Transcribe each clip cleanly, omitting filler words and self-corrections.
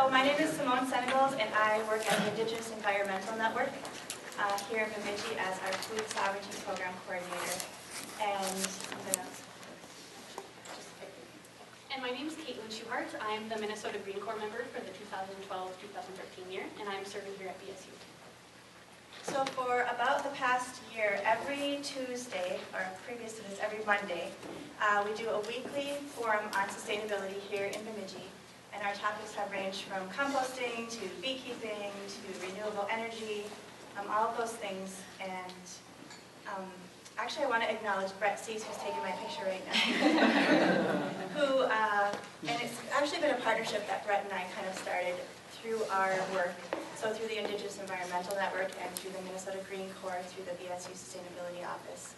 So my name is Simone Senegals, and I work at the Indigenous Environmental Network here in Bemidji as our Food Sovereignty Program Coordinator. And my name is Caitlin Schuhart. I'm the Minnesota Green Corps member for the 2012-2013 year, and I'm serving here at BSU. So for about the past year, every Tuesday, or previous to this, every Monday, we do a weekly forum on sustainability here in Bemidji. And our topics have ranged from composting to beekeeping to renewable energy, all of those things. And actually I want to acknowledge Brett Cease, who's taking my picture right now, and it's actually been a partnership that Brett and I kind of started through our work. So through the Indigenous Environmental Network and through the Minnesota Green Corps, through the BSU Sustainability Office,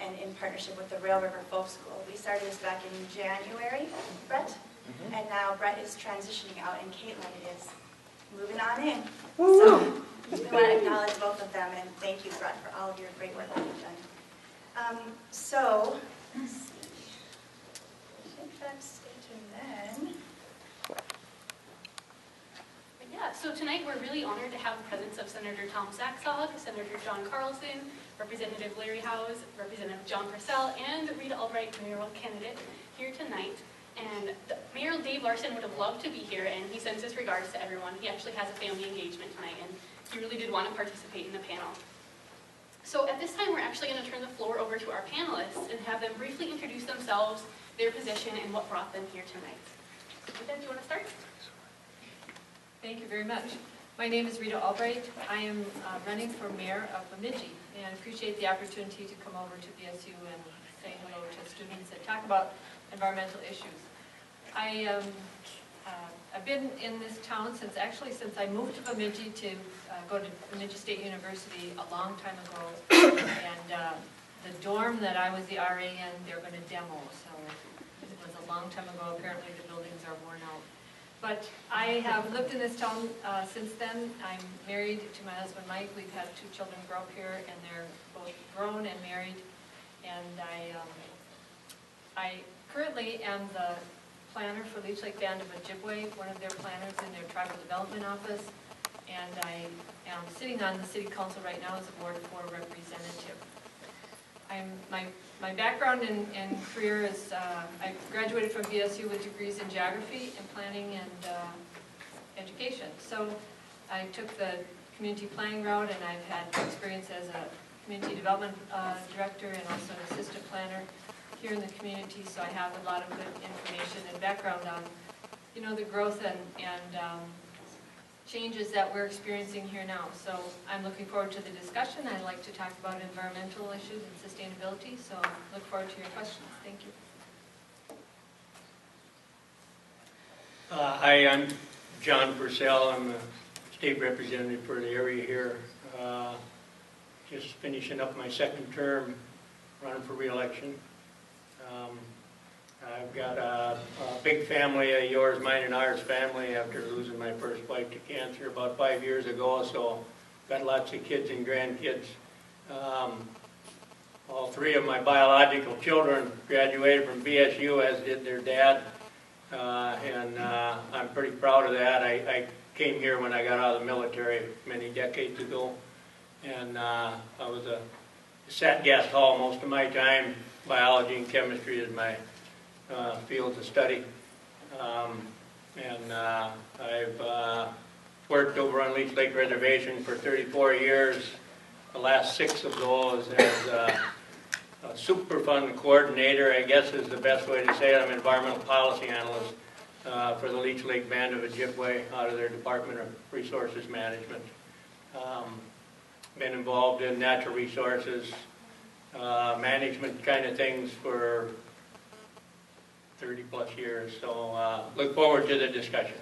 and in partnership with the Rail River Folk School. We started this back in January, Brett, and now Brett is transitioning out and Caitlin is moving on in. So we want to acknowledge both of them and thank you, Brett, for all of your great work that you've done. So, let's see. I think that's it, and then... Yeah, so tonight we're really honored to have the presence of Senator Tom Saxog, Senator John Carlson, Representative Larry Howes, Representative John Purcell, and Rita Albright, mayoral candidate, here tonight. And Mayor Dave Larson would have loved to be here, and he sends his regards to everyone. He actually has a family engagement tonight, and he really did want to participate in the panel. So at this time, we're actually going to turn the floor over to our panelists and have them briefly introduce themselves, their position, and what brought them here tonight. Rita, do you want to start? Thank you very much. My name is Rita Albright. I am running for mayor of Bemidji, and I appreciate the opportunity to come over to BSU and say hello to students and talk about environmental issues. I've been in this town since I moved to Bemidji to go to Bemidji State University a long time ago, and the dorm that I was the RA in, they're going to demo, so it was a long time ago. Apparently the buildings are worn out. But I have lived in this town since then. I'm married to my husband Mike. We've had 2 children grow up here, and they're both grown and married. And I currently am the planner for Leech Lake Band of Ojibwe, one of their planners in their tribal development office. And I am sitting on the city council right now as a Ward 4 representative. My background and career is, I graduated from BSU with degrees in geography and planning and education. So I took the community planning route, and I've had experience as a community development director and also an assistant planner here in the community. So I have a lot of good information and background on, the growth and changes that we're experiencing here now. So I'm looking forward to the discussion. I'd like to talk about environmental issues and sustainability, so look forward to your questions. Thank you. Hi, I'm John Purcell. I'm a state representative for the area here. Just finishing up my 2nd term, running for re-election. I've got a big family, yours, mine, and ours family, after losing my first wife to cancer about 5 years ago, so got lots of kids and grandkids. All 3 of my biological children graduated from BSU, as did their dad, and I'm pretty proud of that. I came here when I got out of the military many decades ago, and I was sat guest hall most of my time. Biology and chemistry is my field of study, and I've worked over on Leech Lake Reservation for 34 years, the last 6 of those as a Superfund coordinator, I guess is the best way to say it. I'm an environmental policy analyst for the Leech Lake Band of Ojibwe out of their Department of Resources Management. Been involved in natural resources management kind of things for 30+ years, so look forward to the discussion.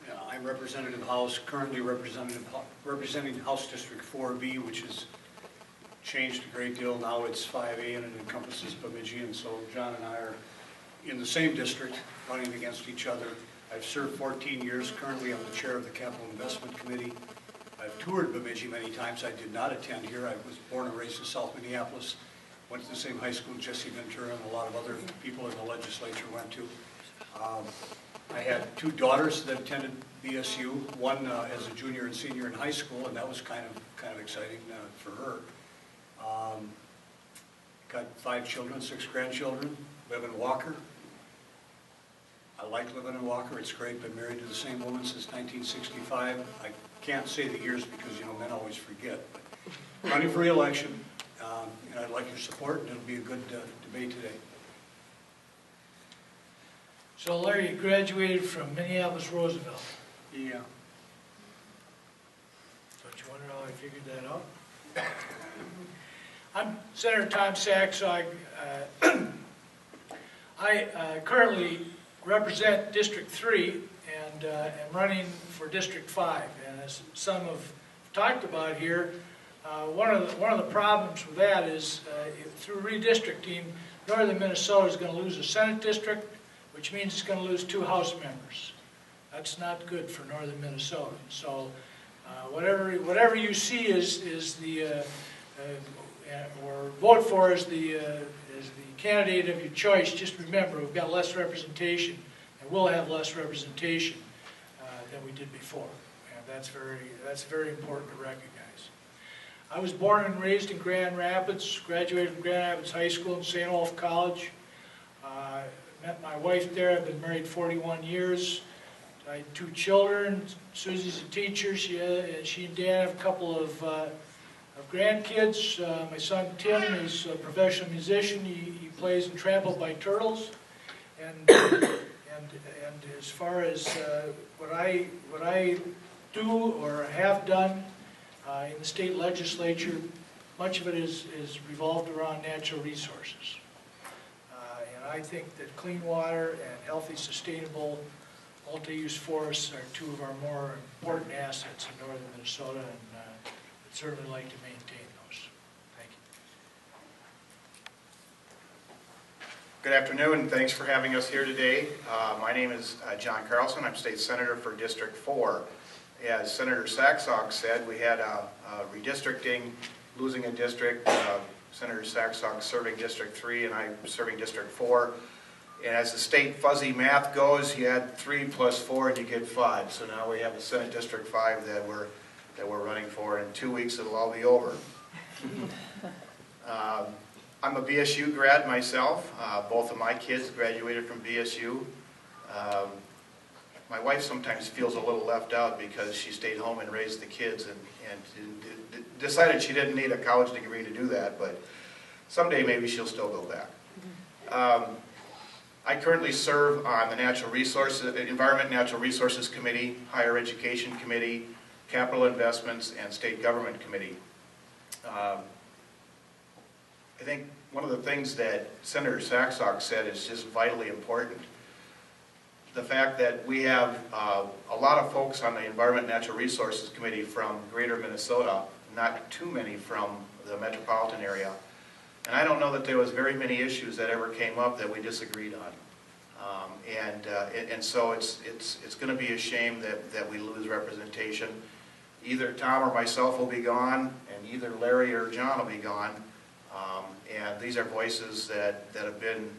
Yeah, I'm Representative House, currently representing House District 4B, which has changed a great deal. Now it's 5A and it encompasses Bemidji, and so John and I are in the same district running against each other. I've served 14 years. Currently I'm the chair of the Capital Investment Committee. I've toured Bemidji many times. I did not attend here. I was born and raised in South Minneapolis. Went to the same high school Jesse Ventura and a lot of other people in the legislature went to. I had two daughters that attended BSU, one as a junior and senior in high school, and that was kind of exciting for her. Got 5 children, 6 grandchildren, live in Walker. I like living in Walker, it's great, been married to the same woman since 1965. I can't say the years because, you know, men always forget. But running for re-election, and I'd like your support, and it'll be a good debate today. So Larry, you graduated from Minneapolis Roosevelt. Yeah. Don't you wonder how I figured that out? I'm Senator Tom Saxog. I currently represent District 3 and am running for District 5. And as some have talked about here, one of the problems with that is through redistricting, northern Minnesota is going to lose a Senate district, which means it's going to lose 2 House members. That's not good for northern Minnesota. So whatever you see is the or vote for as the candidate of your choice, just remember we've got less representation, and we'll have less representation than we did before. And that's very important to recognize. I was born and raised in Grand Rapids, graduated from Grand Rapids High School and St. Olaf College. Met my wife there. I've been married 41 years. I had 2 children. Susie's a teacher. She and Dan have a couple of grandkids. My son Tim is a professional musician. He plays in Trampled by Turtles. And as far as what I do or have done in the state legislature, much of it is revolved around natural resources. And I think that clean water and healthy, sustainable, multi-use forests are 2 of our more important assets in northern Minnesota, and I'd certainly like to maintain those. Thank you. Good afternoon, and thanks for having us here today. My name is John Carlson. I'm State Senator for District 4. As Senator Saxog said, we had a redistricting, losing a district. Senator Saxog serving District 3 and I serving District 4. And as the state fuzzy math goes, you add 3 plus 4 and you get 5. So now we have a Senate District 5 that we're running for. In 2 weeks it'll all be over. I'm a BSU grad myself. Both of my kids graduated from BSU. My wife sometimes feels a little left out because she stayed home and raised the kids and decided she didn't need a college degree to do that, but someday maybe she'll still go back. I currently serve on the Environment and Natural Resources Committee, Higher Education Committee, Capital Investments, and State Government Committee. I think one of the things that Senator Saxog said is just vitally important. The fact that we have a lot of folks on the Environment and Natural Resources Committee from Greater Minnesota, not too many from the metropolitan area. And I don't know that there was very many issues that ever came up that we disagreed on. And so it's going to be a shame that we lose representation. Either Tom or myself will be gone, and either Larry or John will be gone. And these are voices that have been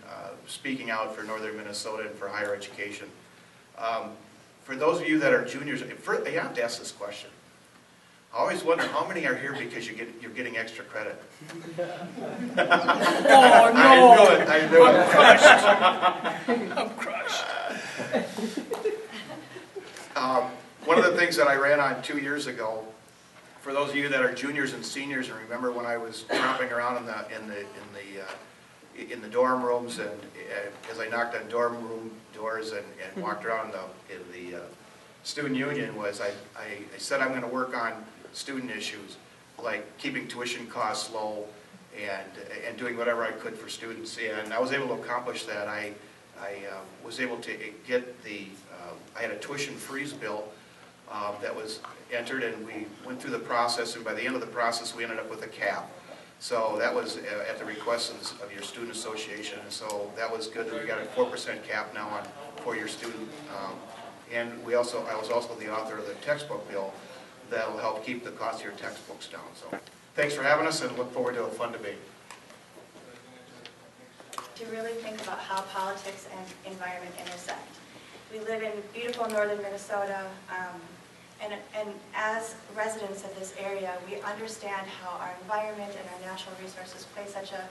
speaking out for northern Minnesota and for higher education. For those of you that are juniors, you have to ask this question. I always wonder how many are here because you're getting extra credit. Oh no! I knew it. I'm crushed. One of the things that I ran on 2 years ago, for those of you that are juniors and seniors and remember when I was tromping around in the dorm rooms and as I knocked on dorm room doors and walked around in the student union, was I said I'm going to work on student issues like keeping tuition costs low and doing whatever I could for students, and I was able to accomplish that. I was able to get I had a tuition freeze bill that was entered, and we went through the process, and by the end of the process we ended up with a cap. So that was at the request of your student association, and so that was good. We got a 4% cap now on four-year student, and I was also the author of the textbook bill that will help keep the cost of your textbooks down. So thanks for having us, and look forward to a fun debate. to really think about how politics and environment intersect. We live in beautiful northern Minnesota, and as residents of this area, we understand how our environment and our natural resources play such a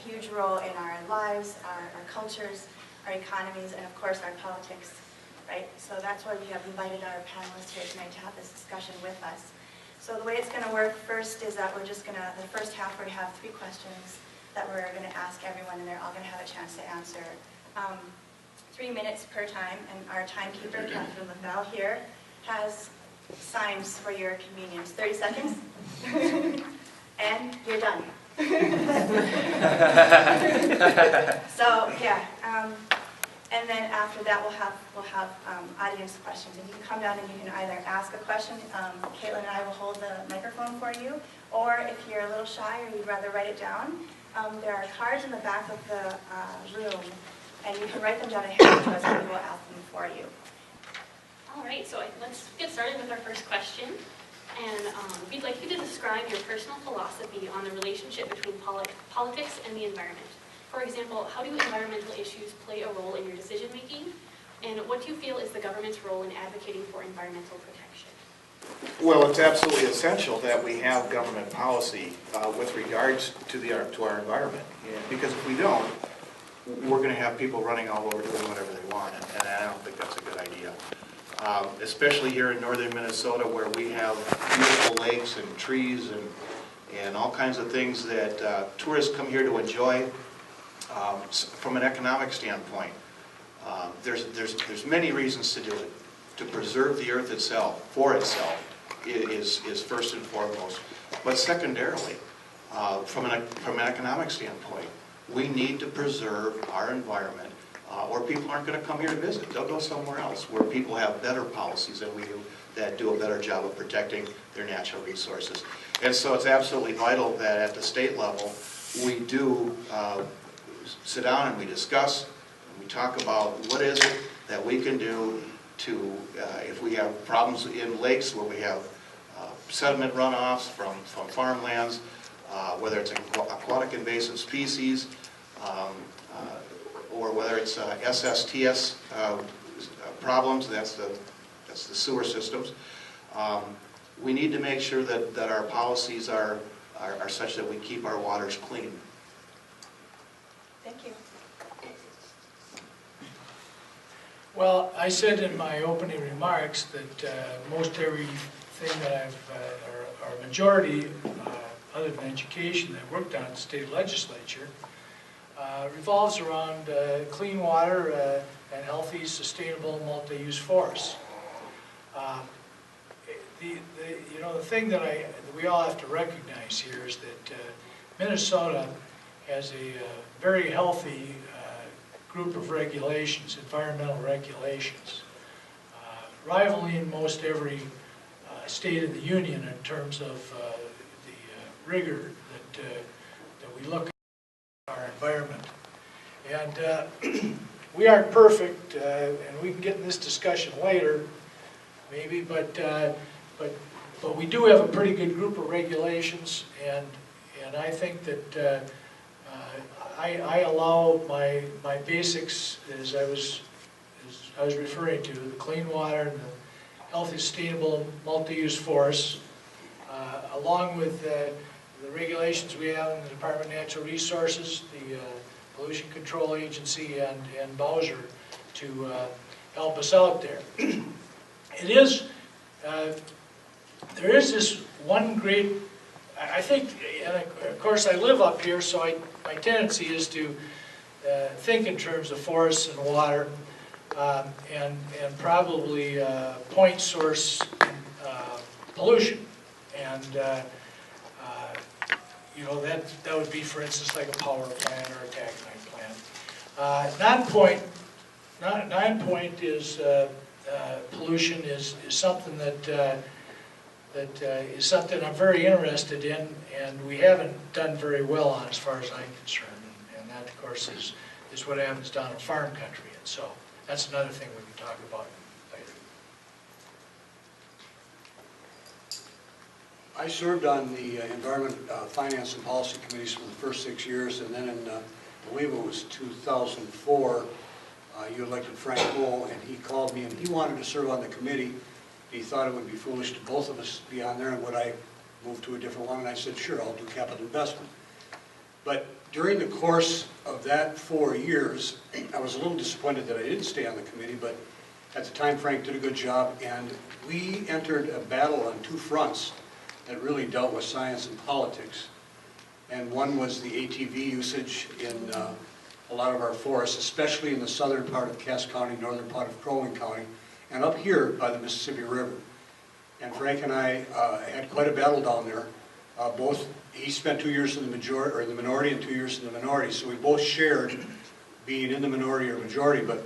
huge role in our lives, our cultures, our economies, and of course our politics, right? So that's why we have invited our panelists here tonight to have this discussion with us. So the way it's going to work first is that we're just going to, the first half, we're going to have 3 questions that we're going to ask everyone, and they're all going to have a chance to answer. 3 minutes per time, and our timekeeper, Catherine LaFell here, has signs for your convenience. 30 seconds, and you're done. So yeah, and then after that we'll have audience questions, and you can come down and you can either ask a question. Caitlin and I will hold the microphone for you, or if you're a little shy or you'd rather write it down, there are cards in the back of the room, and you can write them down and hand them to us, and we will ask them for you. All right, so let's get started with our first question. And we'd like you to describe your personal philosophy on the relationship between politics and the environment. For example, how do environmental issues play a role in your decision making? And what do you feel is the government's role in advocating for environmental protection? Well, it's absolutely essential that we have government policy with regards to our environment. Because if we don't, we're going to have people running all over doing whatever they want, and I don't think that's a good idea. Especially here in northern Minnesota, where we have beautiful lakes and trees and all kinds of things that tourists come here to enjoy. From an economic standpoint, there's many reasons to do it. To preserve the earth itself, for itself, is first and foremost. But secondarily, from an economic standpoint, we need to preserve our environment, or people aren't going to come here to visit. They'll go somewhere else where people have better policies than we do, that do a better job of protecting their natural resources. And so it's absolutely vital that at the state level, we do sit down and we discuss, and we talk about what is it that we can do to, if we have problems in lakes where we have sediment runoffs from farmlands, whether it's aquatic invasive species, or whether it's SSTS problems, that's the sewer systems. We need to make sure that our policies are such that we keep our waters clean. Thank you. Well, I said in my opening remarks that most everything that or a majority, other than education, that I worked on at the state legislature, revolves around clean water and healthy, sustainable, multi-use forests. The thing that we all have to recognize here is that Minnesota has a very healthy group of regulations, environmental regulations, rivaling most every state in the union in terms of the rigor that we look at our environment. And we aren't perfect, and we can get in this discussion later, maybe, but we do have a pretty good group of regulations, and I think that I allow my basics, as I was referring to, the clean water and the healthy, sustainable, multi-use forests, along with the regulations we have in the Department of Natural Resources, the Pollution Control Agency, and Bowser to help us out there. There is this one great, I think, and of course I live up here, so my tendency is to think in terms of forests and water, and probably point source pollution. And that would be, for instance, like a power plant or a taconite plant. Non-point is pollution is something that is something I'm very interested in, and we haven't done very well on as far as I'm concerned. And that, of course, is what happens down in farm country. And so that's another thing we can talk about later. I served on the Environment, Finance, and Policy Committees for the first 6 years, and then in believe it was 2004, you elected Frank Bull, and he called me, and he wanted to serve on the committee. He thought it would be foolish to both of us be on there, and would I move to a different one? And I said, sure, I'll do capital investment. But during the course of that 4 years, I was a little disappointed that I didn't stay on the committee, but at the time Frank did a good job, and we entered a battle on two fronts that really dealt with science and politics. And one was the ATV usage in a lot of our forests, especially in the southern part of Cass County, northern part of Crow Wing County, and up here by the Mississippi River. And Frank and I had quite a battle down there. He spent 2 years in the minority and 2 years in the minority, so we both shared being in the minority or majority, but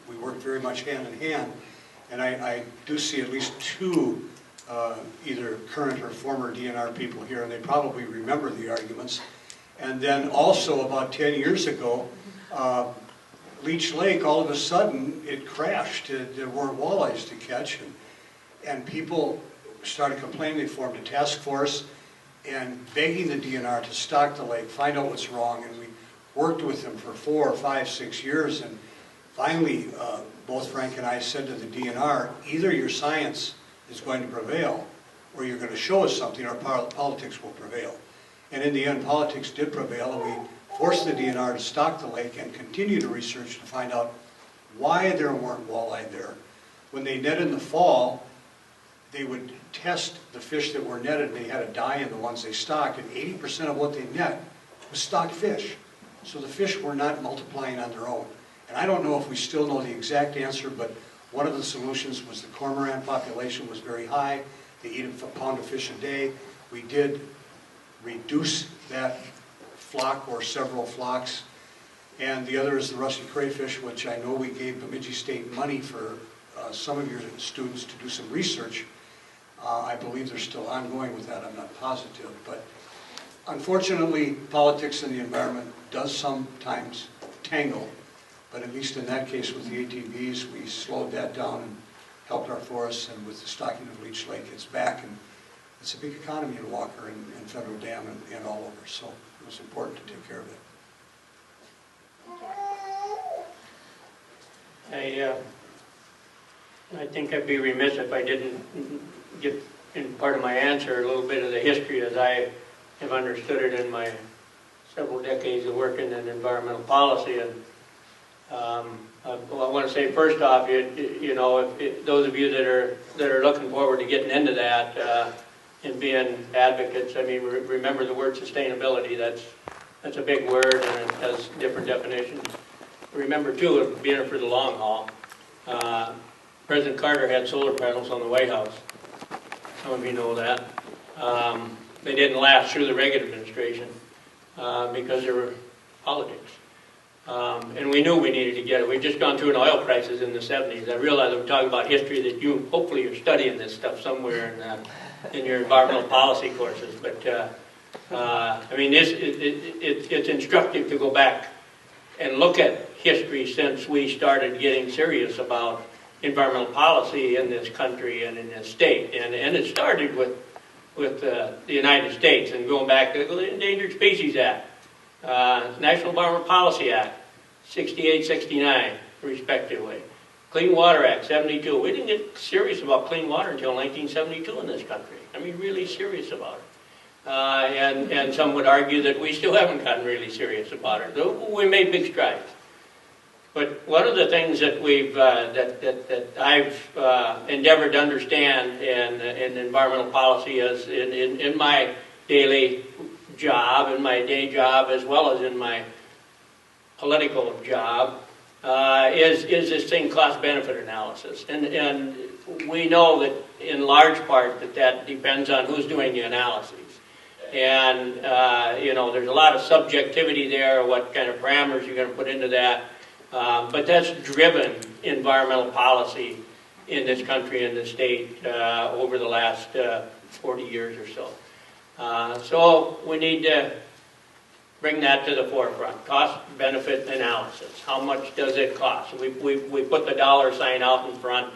we worked very much hand in hand. And I do see at least two either current or former DNR people here, and they probably remember the arguments. And then also about 10 years ago, Leech Lake, all of a sudden, it crashed. There weren't walleyes to catch, and people started complaining. They formed a task force and begging the DNR to stock the lake, find out what's wrong, and we worked with them for 4 or 5, 6 years, and finally, both Frank and I said to the DNR, either your science is going to prevail, or you're going to show us something, or politics will prevail. And in the end, politics did prevail, and we forced the DNR to stock the lake and continue to research to find out why there weren't walleye there. When they net in the fall, they would test the fish that were netted, and they had a dye in the ones they stocked, and 80% of what they net was stocked fish. So the fish were not multiplying on their own. And I don't know if we still know the exact answer, but one of the solutions was the cormorant population was very high. They eat a pound of fish a day. We did reduce that flock or several flocks. And the other is the rusty crayfish, which I know we gave Bemidji State money for some of your students to do some research. I believe they're still ongoing with that. I'm not positive. But unfortunately, politics and the environment does sometimes tangle. But at least in that case with the ATVs, we slowed that down and helped our forests. And with the stocking of Leech Lake, it's back. And it's a big economy in Walker and Federal Dam and all over. So it was important to take care of it. I think I'd be remiss if I didn't get in part of my answer a little bit of the history as I have understood it in my several decades of working in environmental policy. And I want to say first off, those of you that are looking forward to getting into that and being advocates, I mean, remember the word sustainability. That's a big word and it has different definitions. Remember too, being it for the long haul. President Carter had solar panels on the White House. Some of you know that. They didn't last through the Reagan administration because there were politics. And we knew we needed to get it. We'd just gone through an oil crisis in the 70s. I realize I'm talking about history that you, hopefully you're studying this stuff somewhere in your environmental policy courses. But I mean, it's instructive to go back and look at history since we started getting serious about environmental policy in this country and in this state. And it started with the United States and going back to the Endangered Species Act, National Environmental Policy Act, 68, 69, respectively. Clean Water Act, 72. We didn't get serious about clean water until 1972 in this country. I mean, really serious about it. And some would argue that we still haven't gotten really serious about it. We made big strides. But one of the things that that I've endeavored to understand in environmental policy is in my daily job, in my day job, as well as in my political job, is this thing cost-benefit analysis. And we know that in large part that depends on who's doing the analyses. And, there's a lot of subjectivity there, what kind of parameters you're going to put into that. But that's driven environmental policy in this country and this state over the last 40 years or so. So we need to bring that to the forefront. Cost-benefit analysis. How much does it cost? We put the dollar sign out in front,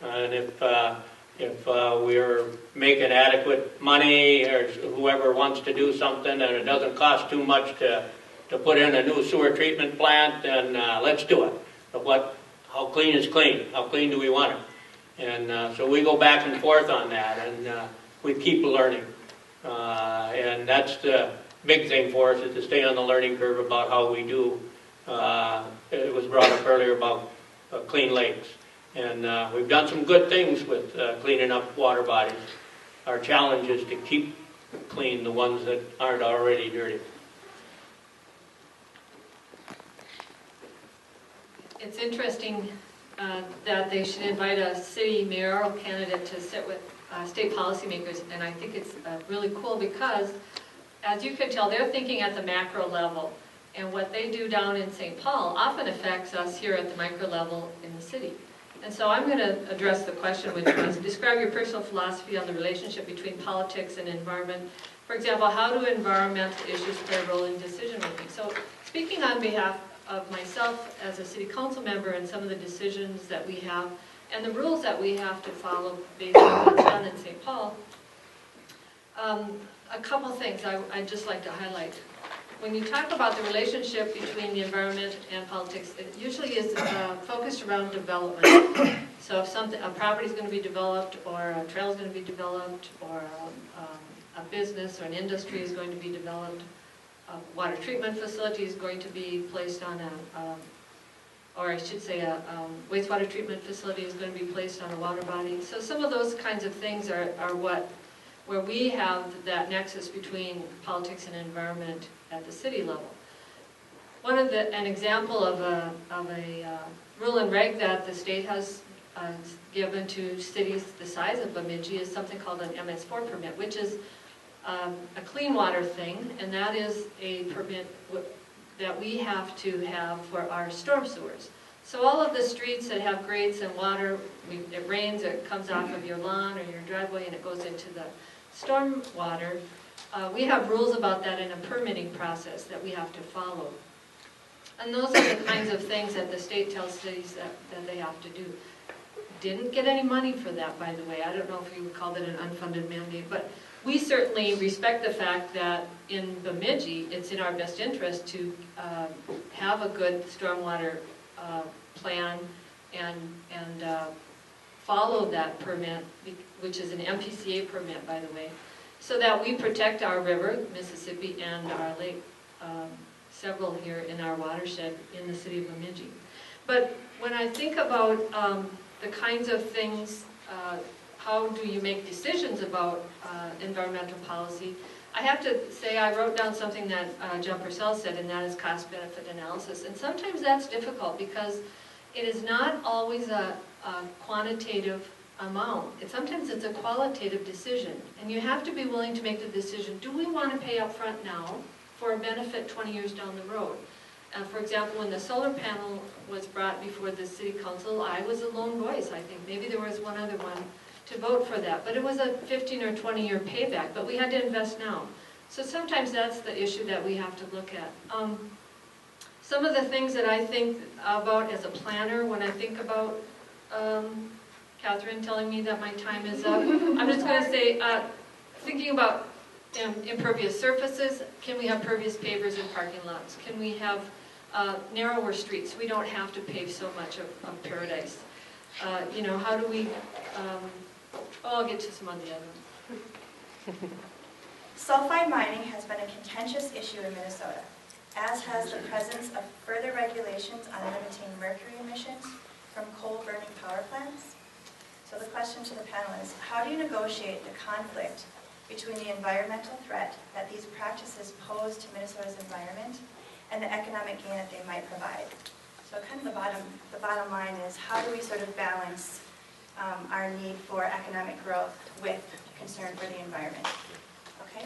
and if we're making adequate money, or whoever wants to do something, and it doesn't cost too much to to put in a new sewer treatment plant, then let's do it. But how clean is clean? How clean do we want it? And so we go back and forth on that, and we keep learning. And that's the big thing for us, is to stay on the learning curve about how we do. It was brought up earlier about clean lakes. And we've done some good things with cleaning up water bodies. Our challenge is to keep clean the ones that aren't already dirty. It's interesting that they should invite a city mayoral candidate to sit with state policymakers, and I think it's really cool because, as you can tell, they're thinking at the macro level, and what they do down in St. Paul often affects us here at the micro level in the city. And so I'm going to address the question, which was, describe your personal philosophy on the relationship between politics and environment. For example, how do environmental issues play a role in decision making? So speaking on behalf of myself as a city council member and some of the decisions that we have and the rules that we have to follow based on what's done in St. Paul, a couple things I'd just like to highlight. When you talk about the relationship between the environment and politics, it usually is focused around development. So if a property is going to be developed, or a trail is going to be developed, or a business or an industry is going to be developed, a water treatment facility is going to be placed on or I should say a wastewater treatment facility is going to be placed on a water body. So some of those kinds of things are where we have that nexus between politics and environment at the city level. An example of a rule and reg that the state has given to cities the size of Bemidji is something called an MS4 permit, which is a clean water thing, and that is a permit that we have to have for our storm sewers. So all of the streets that have grates and water, it rains, it comes off of your lawn or your driveway and it goes into the storm water. We have rules about that in a permitting process that we have to follow. And those are the kinds of things that the state tells cities that they have to do. Didn't get any money for that, by the way. I don't know if you would call it an unfunded mandate, but we certainly respect the fact that in Bemidji, it's in our best interest to have a good stormwater plan and follow that permit, which is an MPCA permit, by the way, so that we protect our river, Mississippi, and our lake, several here in our watershed in the city of Bemidji. But when I think about the kinds of things, how do you make decisions about environmental policy, I have to say I wrote down something that John Purcell said, and that is cost-benefit analysis. And sometimes that's difficult because it is not always a quantitative amount. Sometimes it's a qualitative decision, and you have to be willing to make the decision, do we want to pay up front now for a benefit 20 years down the road? For example, when the solar panel was brought before the city council, I was a lone voice, I think. Maybe there was one other one to vote for that, but it was a 15 or 20-year payback, but we had to invest now. So sometimes that's the issue that we have to look at. Some of the things that I think about as a planner when I think about Catherine telling me that my time is up. I'm just going to say, thinking about impervious surfaces, can we have pervious pavers in parking lots? Can we have narrower streets? We don't have to pave so much of paradise. You know, how do we, I'll get to some of the others. Sulfide mining has been a contentious issue in Minnesota, as has the presence of further regulations on limiting mercury emissions from coal-burning power plants. So the question to the panel is, how do you negotiate the conflict between the environmental threat that these practices pose to Minnesota's environment and the economic gain that they might provide? So kind of the bottom line is, how do we sort of balance our need for economic growth with concern for the environment? Okay.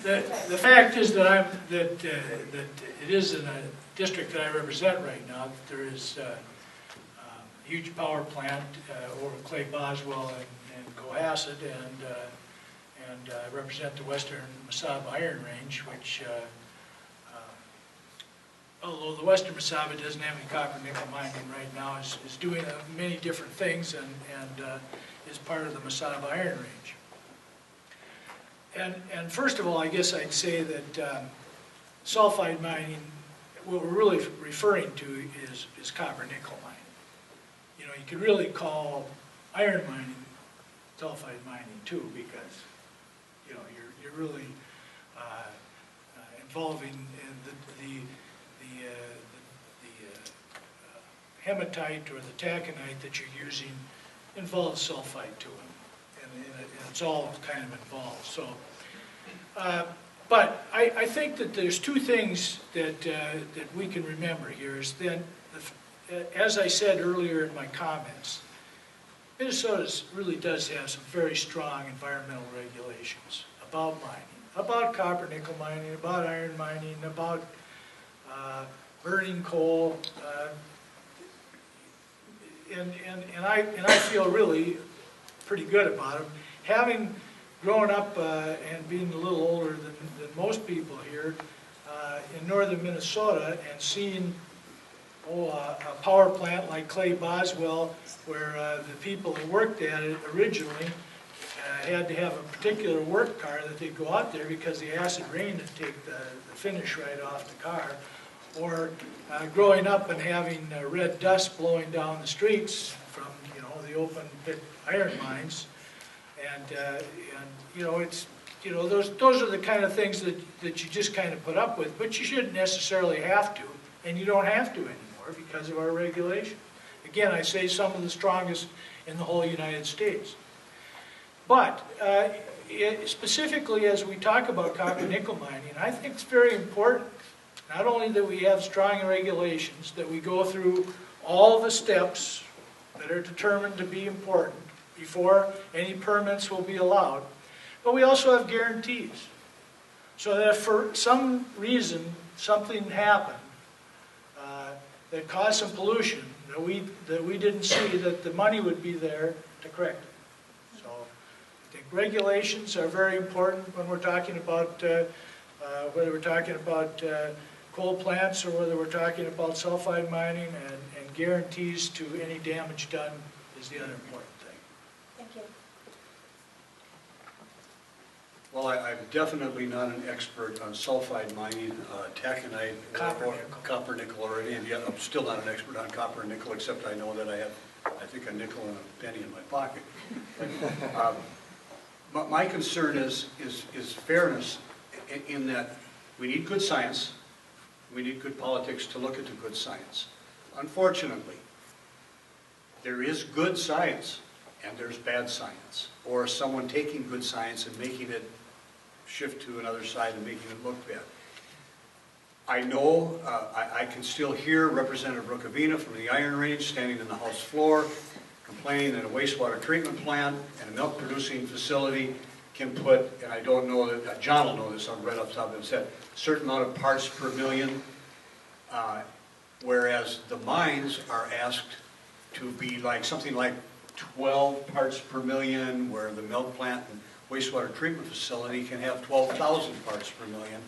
The fact is that that it is in a district that I represent right now that there is a huge power plant over Clay Boswell and Cohasset, and I represent the Western Mesaba Iron Range, which although the Western Mesaba doesn't have any copper nickel mining right now, is doing many different things and is part of the Mesaba Iron Range. And first of all, I guess I'd say that sulfide mining, what we're really referring to is copper nickel mining. You know, you could really call iron mining sulfide mining too, because, you know, you're really involving the hematite or the taconite that you're using involves sulfide to it, and it's all kind of involved. So, but I think that there's two things that we can remember here. Is then, as I said earlier in my comments, Minnesota really does have some very strong environmental regulations about mining, about copper nickel mining, about iron mining, about burning coal, and I feel really pretty good about them. Having grown up and being a little older than most people here in northern Minnesota, and seeing a power plant like Clay Boswell, where the people who worked at it originally had to have a particular work car that they'd go out there because the acid rain would take the finish right off the car. Or growing up and having red dust blowing down the streets from, you know, the open pit iron mines, and you know, it's, you know, those are the kind of things that you just kind of put up with, but you shouldn't necessarily have to, and you don't have to anymore because of our regulation. Again, I say some of the strongest in the whole United States. But specifically as we talk about copper nickel mining, I think it's very important not only that we have strong regulations, that we go through all the steps that are determined to be important before any permits will be allowed, but we also have guarantees. So that if for some reason something happened that caused some pollution that we didn't see, that the money would be there to correct it. So I think regulations are very important when we're talking about whether we're talking about coal plants or whether we're talking about sulfide mining, and guarantees to any damage done is the other important thing. Thank you. Well, I'm definitely not an expert on sulfide mining, taconite, or copper nickel, or any of the. I'm still not an expert on copper and nickel, except I know that I have, I think, a nickel and a penny in my pocket. But my concern is fairness, in that we need good science. We need good politics to look at the good science. Unfortunately, there is good science and there's bad science, or someone taking good science and making it shift to another side and making it look bad. I know, I can still hear Representative Rukavina from the Iron Range standing in the House floor complaining that a wastewater treatment plant and a milk producing facility can put, and I don't know that, John will know this right off the top of his head, a certain amount of parts per million, whereas the mines are asked to be like something like 12 parts per million, where the milk plant and wastewater treatment facility can have 12,000 parts per million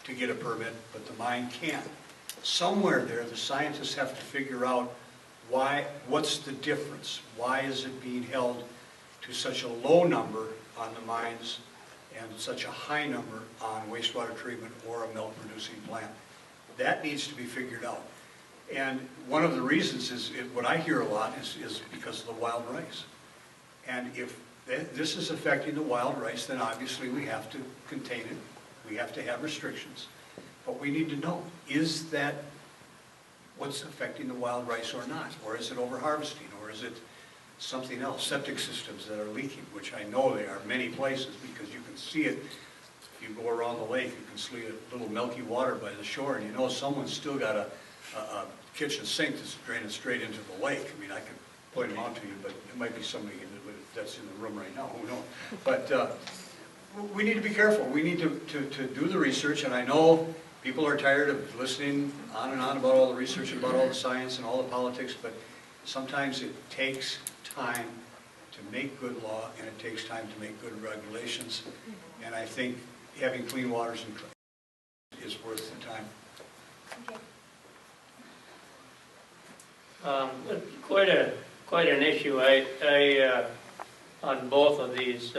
to get a permit, but the mine can't. Somewhere there, the scientists have to figure out what's the difference? Why is it being held to such a low number on the mines and such a high number on wastewater treatment or a milk producing plant? That needs to be figured out. And one of the reasons is, what I hear a lot is because of the wild rice. And if this is affecting the wild rice, then obviously we have to contain it. We have to have restrictions. But we need to know, is that what's affecting the wild rice or not? Or is it overharvesting? Or is it something else? Septic systems that are leaking, which I know they are many places, because you can see it. If you go around the lake, you can see a little milky water by the shore, and you know someone's still got a kitchen sink that's draining straight into the lake. I mean, I can point them out to you, but it might be somebody that's in the room right now, who knows? But we need to be careful. We need to do the research, and I know people are tired of listening on and on about all the research and about all the science and all the politics, but sometimes it takes time to make good law, and it takes time to make good regulations. And I think having clean waters is worth the time. Okay. Quite an issue. I on both of these.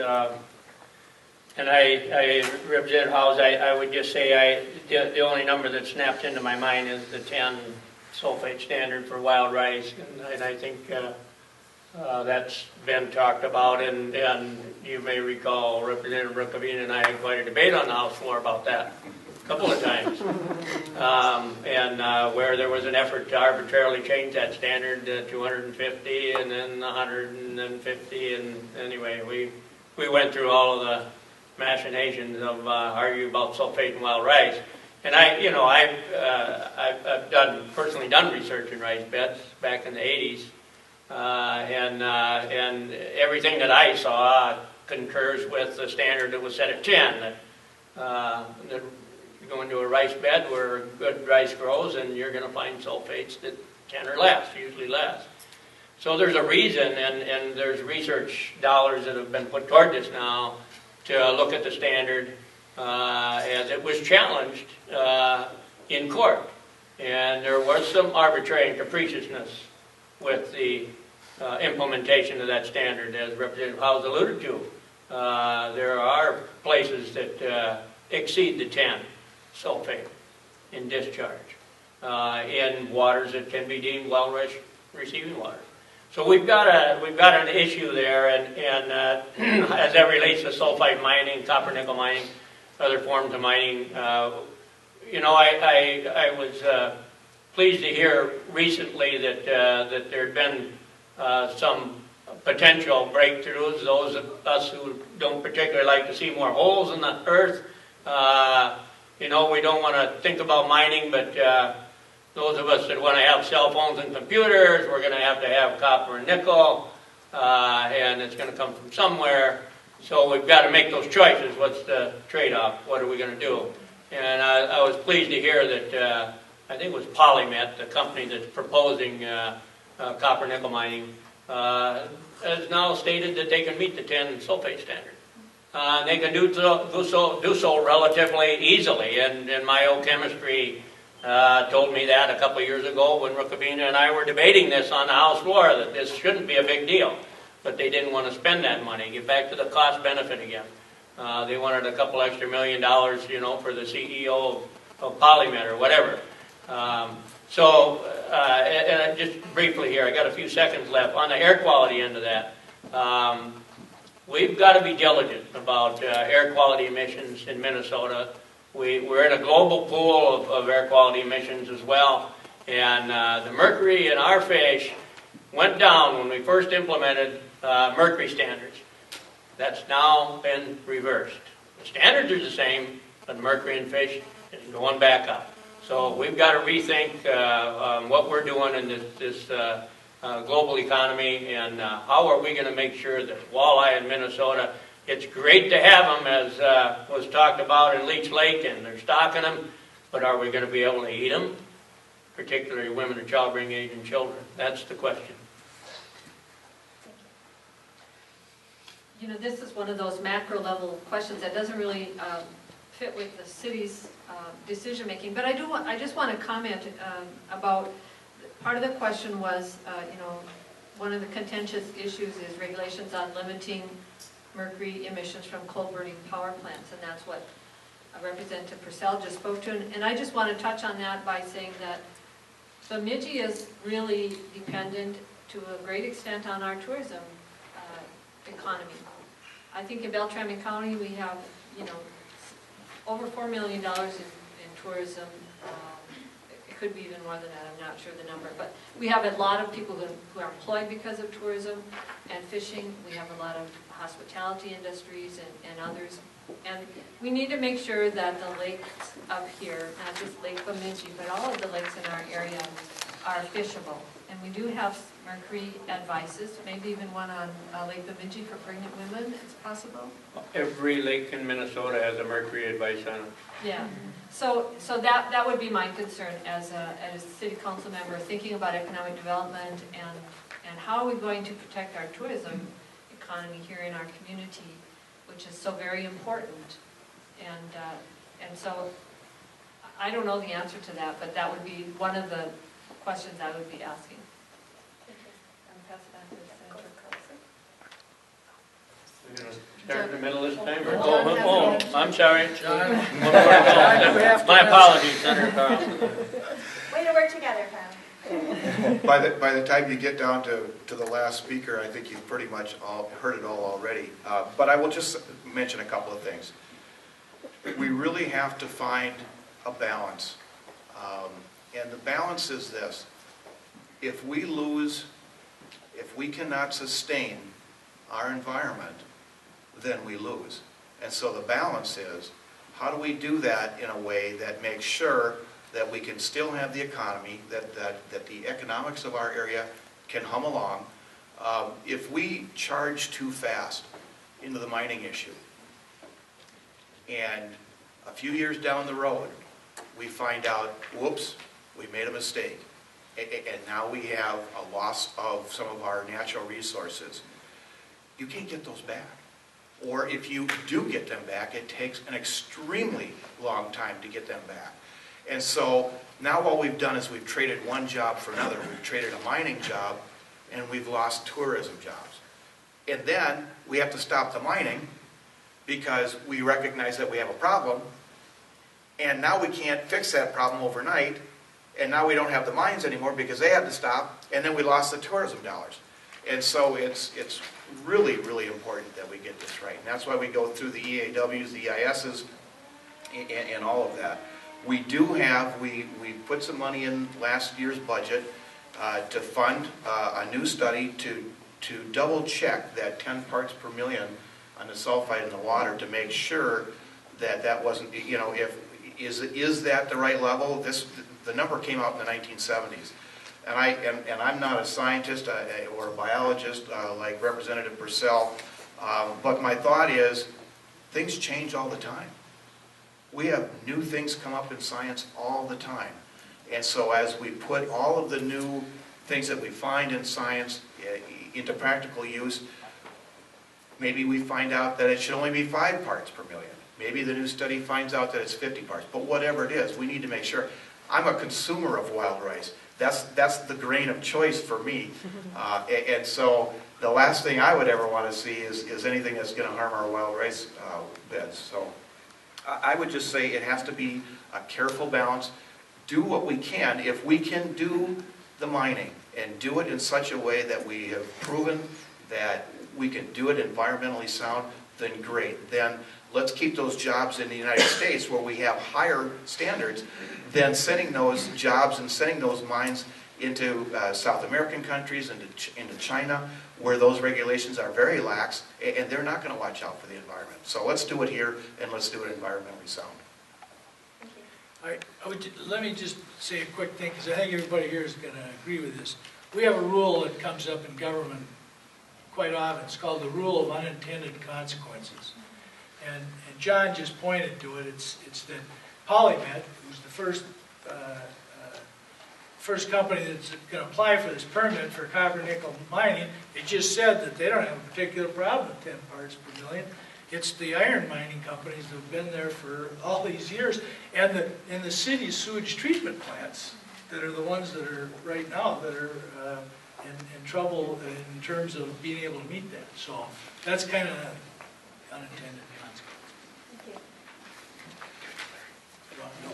And Representative Howes, I would just say the only number that snaps into my mind is the 10 sulfate standard for wild rice, and I think that's been talked about, and you may recall Representative Brookavine and I had quite a debate on the House floor about that a couple of times, and where there was an effort to arbitrarily change that standard to 250 and then 150, and anyway, we went through all of the machinations of arguing about sulfate and wild rice. And I've personally done research in rice beds back in the 80s, and everything that I saw concurs with the standard that was set at 10. That you go into a rice bed where good rice grows, and you're going to find sulfates that 10 or less, usually less. So there's a reason, and there's research dollars that have been put toward this now to look at the standard as it was challenged in court. And there was some arbitrary and capriciousness with the implementation of that standard, as Representative Howes alluded to. There are places that exceed the 10 sulfate in discharge in waters that can be deemed well receiving water. So we've got an issue there, and as that relates to sulfide mining, copper nickel mining, other forms of mining, I was pleased to hear recently that there had been some potential breakthroughs. Those of us who don't particularly like to see more holes in the earth, we don't want to think about mining, but those of us that want to have cell phones and computers, we're going to have copper and nickel, and it's going to come from somewhere. So we've got to make those choices. What's the trade-off? What are we going to do? And I was pleased to hear that, I think it was Polymet, the company that's proposing copper nickel mining, has now stated that they can meet the 10 sulfate standard. They can do so relatively easily, and biochemistry told me that a couple of years ago when Brookavine and I were debating this on the House floor, that this shouldn't be a big deal. But they didn't want to spend that money. Get back to the cost benefit again. They wanted a couple extra $1 million, for the CEO of Polymet or whatever. And just briefly here, I got a few seconds left. On the air quality end of that, we've got to be diligent about air quality emissions in Minnesota. We're in a global pool of air quality emissions as well. And the mercury in our fish went down when we first implemented mercury standards. That's now been reversed. The standards are the same, but mercury in fish is going back up. So we've got to rethink what we're doing in this global economy, and how are we going to make sure that walleye in Minnesota, it's great to have them, as was talked about in Leech Lake, and they're stocking them, but are we going to be able to eat them, particularly women of childbearing age and children? That's the question. This is one of those macro level questions that doesn't really fit with the city's decision-making, but I just want to comment about, part of the question was, one of the contentious issues is regulations on limiting mercury emissions from coal-burning power plants, and that's what Representative Purcell just spoke to. And I just want to touch on that by saying that Bemidji is really dependent to a great extent on our tourism economy. I think in Beltrami County we have, over $4 million in tourism. It could be even more than that, I'm not sure the number. But we have a lot of people who are employed because of tourism and fishing. We have a lot of hospitality industries and others. And we need to make sure that the lakes up here, not just Lake Bemidji, but all of the lakes in our area are fishable. And we do have mercury advices, maybe even one on Lake Bemidji for pregnant women, it's possible. Every lake in Minnesota has a mercury advice on it. Yeah, so that would be my concern as a city council member, thinking about economic development and how are we going to protect our tourism economy here in our community, which is so very important. And so I don't know the answer to that, but that would be one of the questions I would be asking. Start in the middle this time? Or? John has one. I'm sorry. John, One more time. My apologies, Senator Carlson. Way to work together, Kyle. By the time you get down to the last speaker, I think you've pretty much all heard it all already. But I will just mention a couple of things. We really have to find a balance. And the balance is this. If we cannot sustain our environment, then we lose. And so the balance is, how do we do that in a way that makes sure that we can still have the economy, that the economics of our area can hum along. If we charge too fast into the mining issue, and a few years down the road, we find out, whoops, we made a mistake, and now we have a loss of some of our natural resources, you can't get those back. Or if you do get them back, it takes an extremely long time to get them back. And so now what we've done is we've traded one job for another. We've traded a mining job and we've lost tourism jobs. And then we have to stop the mining because we recognize that we have a problem. And now we can't fix that problem overnight. And now we don't have the mines anymore because they had to stop. And then we lost the tourism dollars. And so it's really, really important that we get this right. And that's why we go through the EAWs, the EISs, and all of that. We put some money in last year's budget to fund a new study to double check that 10 parts per million on the sulfide in the water to make sure that that wasn't, is that the right level? The number came out in the 1970s. And I'm not a scientist or a biologist like Representative Purcell, but my thought is things change all the time. We have new things come up in science all the time. And so as we put all of the new things that we find in science into practical use, maybe we find out that it should only be 5 parts per million. Maybe the new study finds out that it's 50 parts. But whatever it is, we need to make sure. I'm a consumer of wild rice. That's the grain of choice for me. And so the last thing I would ever want to see is anything that's going to harm our wild rice beds. So I would just say it has to be a careful balance. Do what we can. If we can do the mining and do it in such a way that we have proven that we can do it environmentally sound, then great. Then let's keep those jobs in the United States where we have higher standards than sending those jobs and sending those mines into South American countries, into China, where those regulations are very lax, and they're not going to watch out for the environment. So let's do it here, and let's do it environmentally sound. Let me just say a quick thing, because I think everybody here is going to agree with this. We have a rule that comes up in government quite often. It's called the rule of unintended consequences. And John just pointed to it. It's that PolyMet, who's the first company that's going to apply for this permit for copper nickel mining, it just said that they don't have a particular problem with 10 parts per million. It's the iron mining companies that have been there for all these years, and the city's sewage treatment plants that are the ones that are right now that are in trouble in terms of being able to meet that. So that's kind of unintended consequence. Thank you.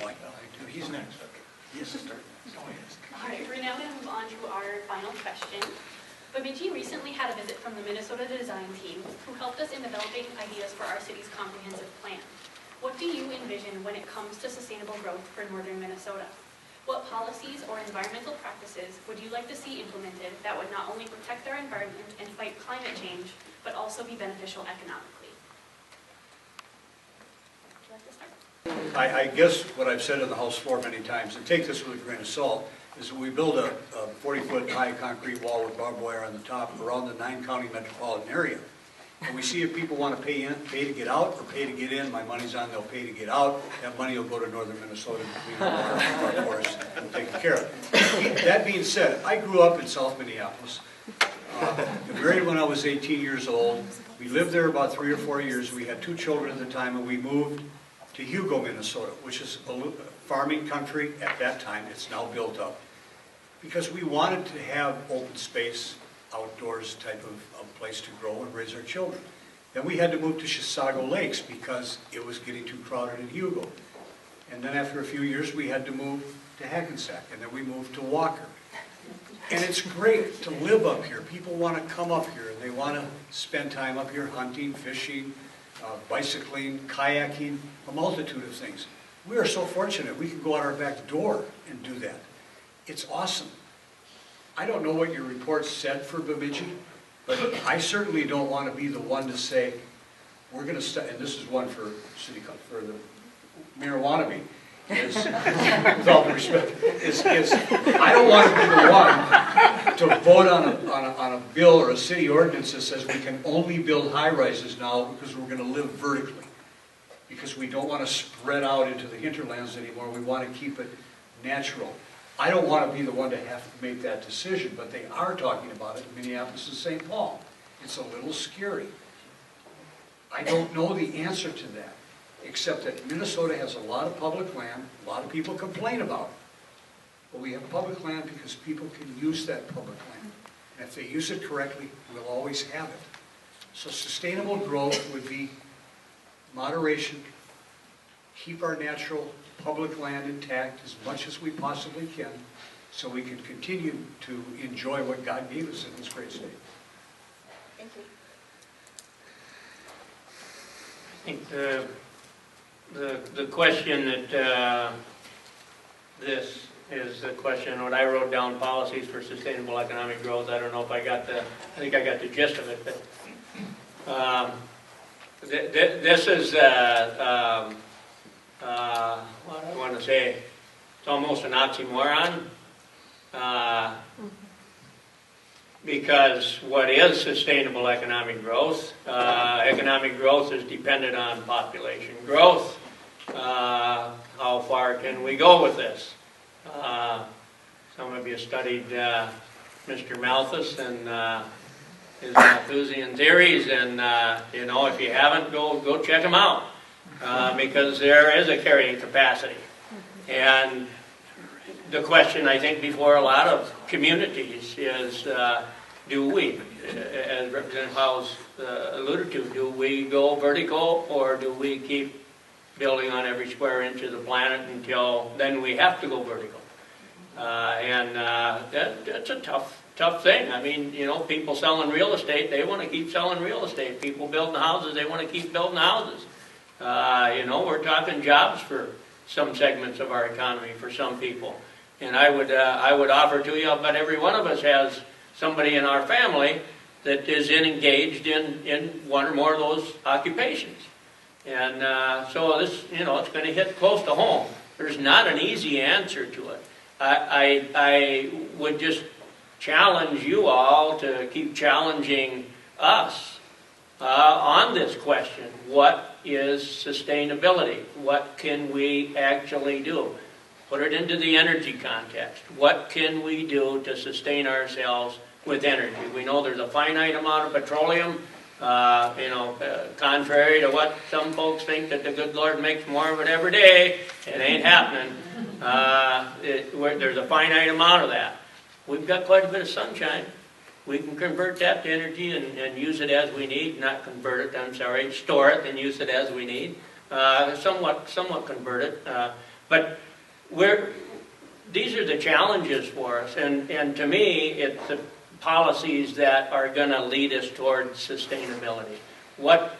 No, I do. He's next. Yes, sir. All right, we're now going to move on to our final question. Bemidji recently had a visit from the Minnesota design team who helped us in developing ideas for our city's comprehensive plan. What do you envision when it comes to sustainable growth for northern Minnesota? What policies or environmental practices would you like to see implemented that would not only protect our environment and fight climate change, but also be beneficial economically? Would you like to start? I guess what I've said on the House floor many times, and take this with a grain of salt, is that we build a 40-foot high concrete wall with barbed wire on the top around the 9-county metropolitan area. And we see if people want to pay to get out or pay to get in. My money's on they'll pay to get out. That money will go to northern Minnesota to clean the water for us and take care of it. That being said, I grew up in South Minneapolis. Married when I was 18 years old. We lived there about 3 or 4 years. We had 2 children at the time, and we moved to Hugo, Minnesota, which is a farming country at that time. It's now built up. Because we wanted to have open space, outdoors type of place to grow and raise our children. Then we had to move to Chisago Lakes because it was getting too crowded in Hugo. And then after a few years, we had to move to Hackensack, and then we moved to Walker. And it's great to live up here. People want to come up here, and they want to spend time up here hunting, fishing, bicycling, kayaking, a multitude of things. We are so fortunate we can go out our back door and do that. It's awesome. I don't know what your report said for Bemidji, but I certainly don't want to be the one to say, we're going to, and this is one for for the Mayor Wannabe, is, with all due respect, is I don't want to be the one to vote on a bill or a city ordinance that says we can only build high-rises now because we're going to live vertically. Because we don't want to spread out into the hinterlands anymore. We want to keep it natural. I don't want to be the one to have to make that decision, but they are talking about it in Minneapolis and St. Paul. It's a little scary. I don't know the answer to that, except that Minnesota has a lot of public land. A lot of people complain about it. But we have public land because people can use that public land. And if they use it correctly, we'll always have it. So sustainable growth would be moderation, keep our natural public land intact as much as we possibly can so we can continue to enjoy what God gave us in this great state. Thank you. I think the question that this is the question when I wrote down policies for sustainable economic growth. I don't know if I think I got the gist of it, but this is what I want to say. It's almost an oxymoron. Because what is sustainable economic growth? Economic growth is dependent on population growth. How far can we go with this? Some of you studied Mr. Malthus and his Malthusian theories, and you know, if you haven't, go check them out because there is a carrying capacity. And the question, I think, before a lot of communities is, do we, as Representative Howes alluded to, do we go vertical or do we keep building on every square inch of the planet until then we have to go vertical? That's a tough thing. I mean, you know, people selling real estate, they want to keep selling real estate. People building houses, they want to keep building houses. You know, we're talking jobs for some segments of our economy for some people. And I would offer to you, but every one of us has somebody in our family that is engaged in one or more of those occupations. And so this, you know, it's going to hit close to home. There's not an easy answer to it. I would just challenge you all to keep challenging us on this question. What is sustainability? What can we actually do? Put it into the energy context. What can we do to sustain ourselves with energy? We know there's a finite amount of petroleum, contrary to what some folks think that the good Lord makes more of it every day. It ain't happening. There's a finite amount of that. We've got quite a bit of sunshine. We can convert that to energy and use it as we need. Not convert it, store it and use it as we need. Somewhat convert it. But these are the challenges for us, and to me, it's the policies that are going to lead us towards sustainability. What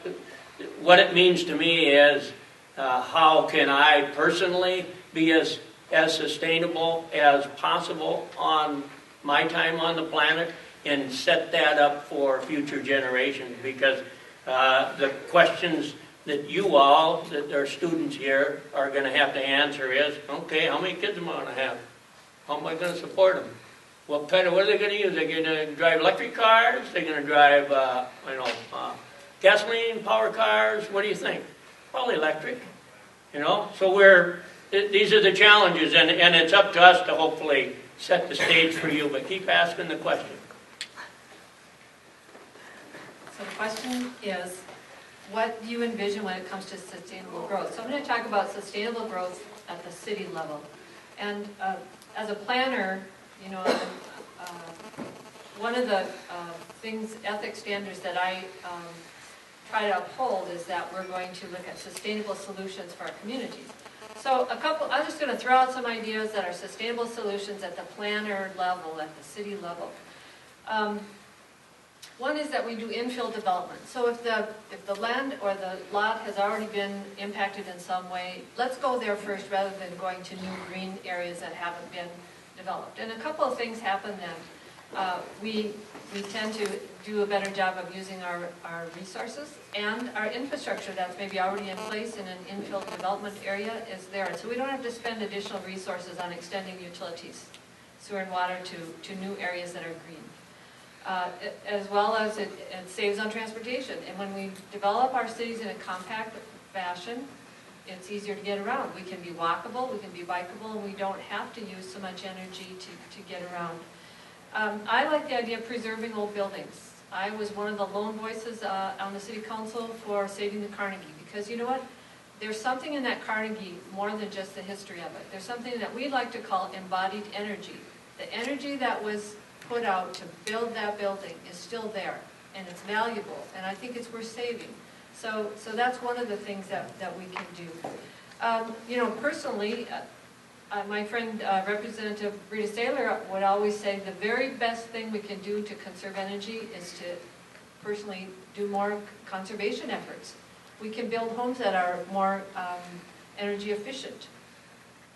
it means to me is how can I personally be as sustainable as possible on my time on the planet and set that up for future generations, because the questions that you all, that are students here, are going to have to answer is, okay, how many kids am I going to have? How am I going to support them? What are they going to use? They're going to drive electric cars? They're going to drive, gasoline-powered cars? What do you think? Probably electric, you know? So these are the challenges, and it's up to us to hopefully set the stage for you, but keep asking the question. So the question is, what do you envision when it comes to sustainable growth? So I'm going to talk about sustainable growth at the city level. And as a planner, you know, one of the ethics standards that I try to uphold is that we're going to look at sustainable solutions for our communities. So I'm just going to throw out some ideas that are sustainable solutions at the planner level, at the city level. One is that we do infill development. So if the land or the lot has already been impacted in some way, let's go there first rather than going to new green areas that haven't been developed. And a couple of things happen then. We tend to do a better job of using our resources, and our infrastructure that's maybe already in place in an infill development area is there. And so we don't have to spend additional resources on extending utilities, sewer and water to new areas that are green. As well as it saves on transportation. And when we develop our cities in a compact fashion, it's easier to get around. We can be walkable, we can be bikeable, and we don't have to use so much energy to get around. I like the idea of preserving old buildings. I was one of the lone voices on the city council for saving the Carnegie, because you know what? There's something in that Carnegie more than just the history of it. There's something that we like to call embodied energy. The energy that was put out to build that building is still there, and it's valuable, and I think it's worth saving. So that's one of the things that we can do. You know, personally, my friend Representative Rita Saylor would always say the very best thing we can do to conserve energy is to personally do more conservation efforts. We can build homes that are more energy efficient.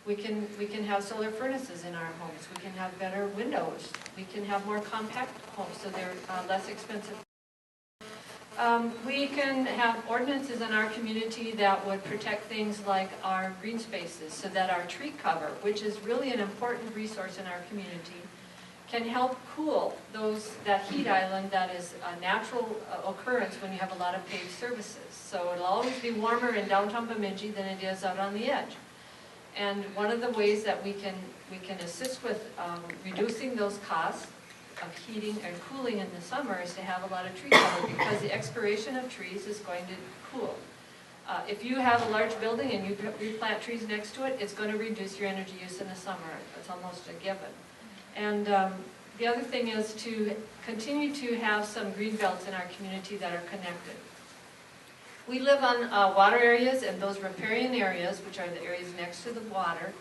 We can have solar furnaces in our homes. We can have better windows. We can have more compact homes so they're less expensive. We can have ordinances in our community that would protect things like our green spaces so that our tree cover, which is really an important resource in our community, can help cool that heat island that is a natural occurrence when you have a lot of paved surfaces. So it'll always be warmer in downtown Bemidji than it is out on the edge. And one of the ways that we can assist with reducing those costs of heating and cooling in the summer is to have a lot of tree cover, because the expiration of trees is going to cool. If you have a large building and you replant trees next to it, it's going to reduce your energy use in the summer. It's almost a given. And the other thing is to continue to have some green belts in our community that are connected. We live on water areas, and those riparian areas, which are the areas next to the water,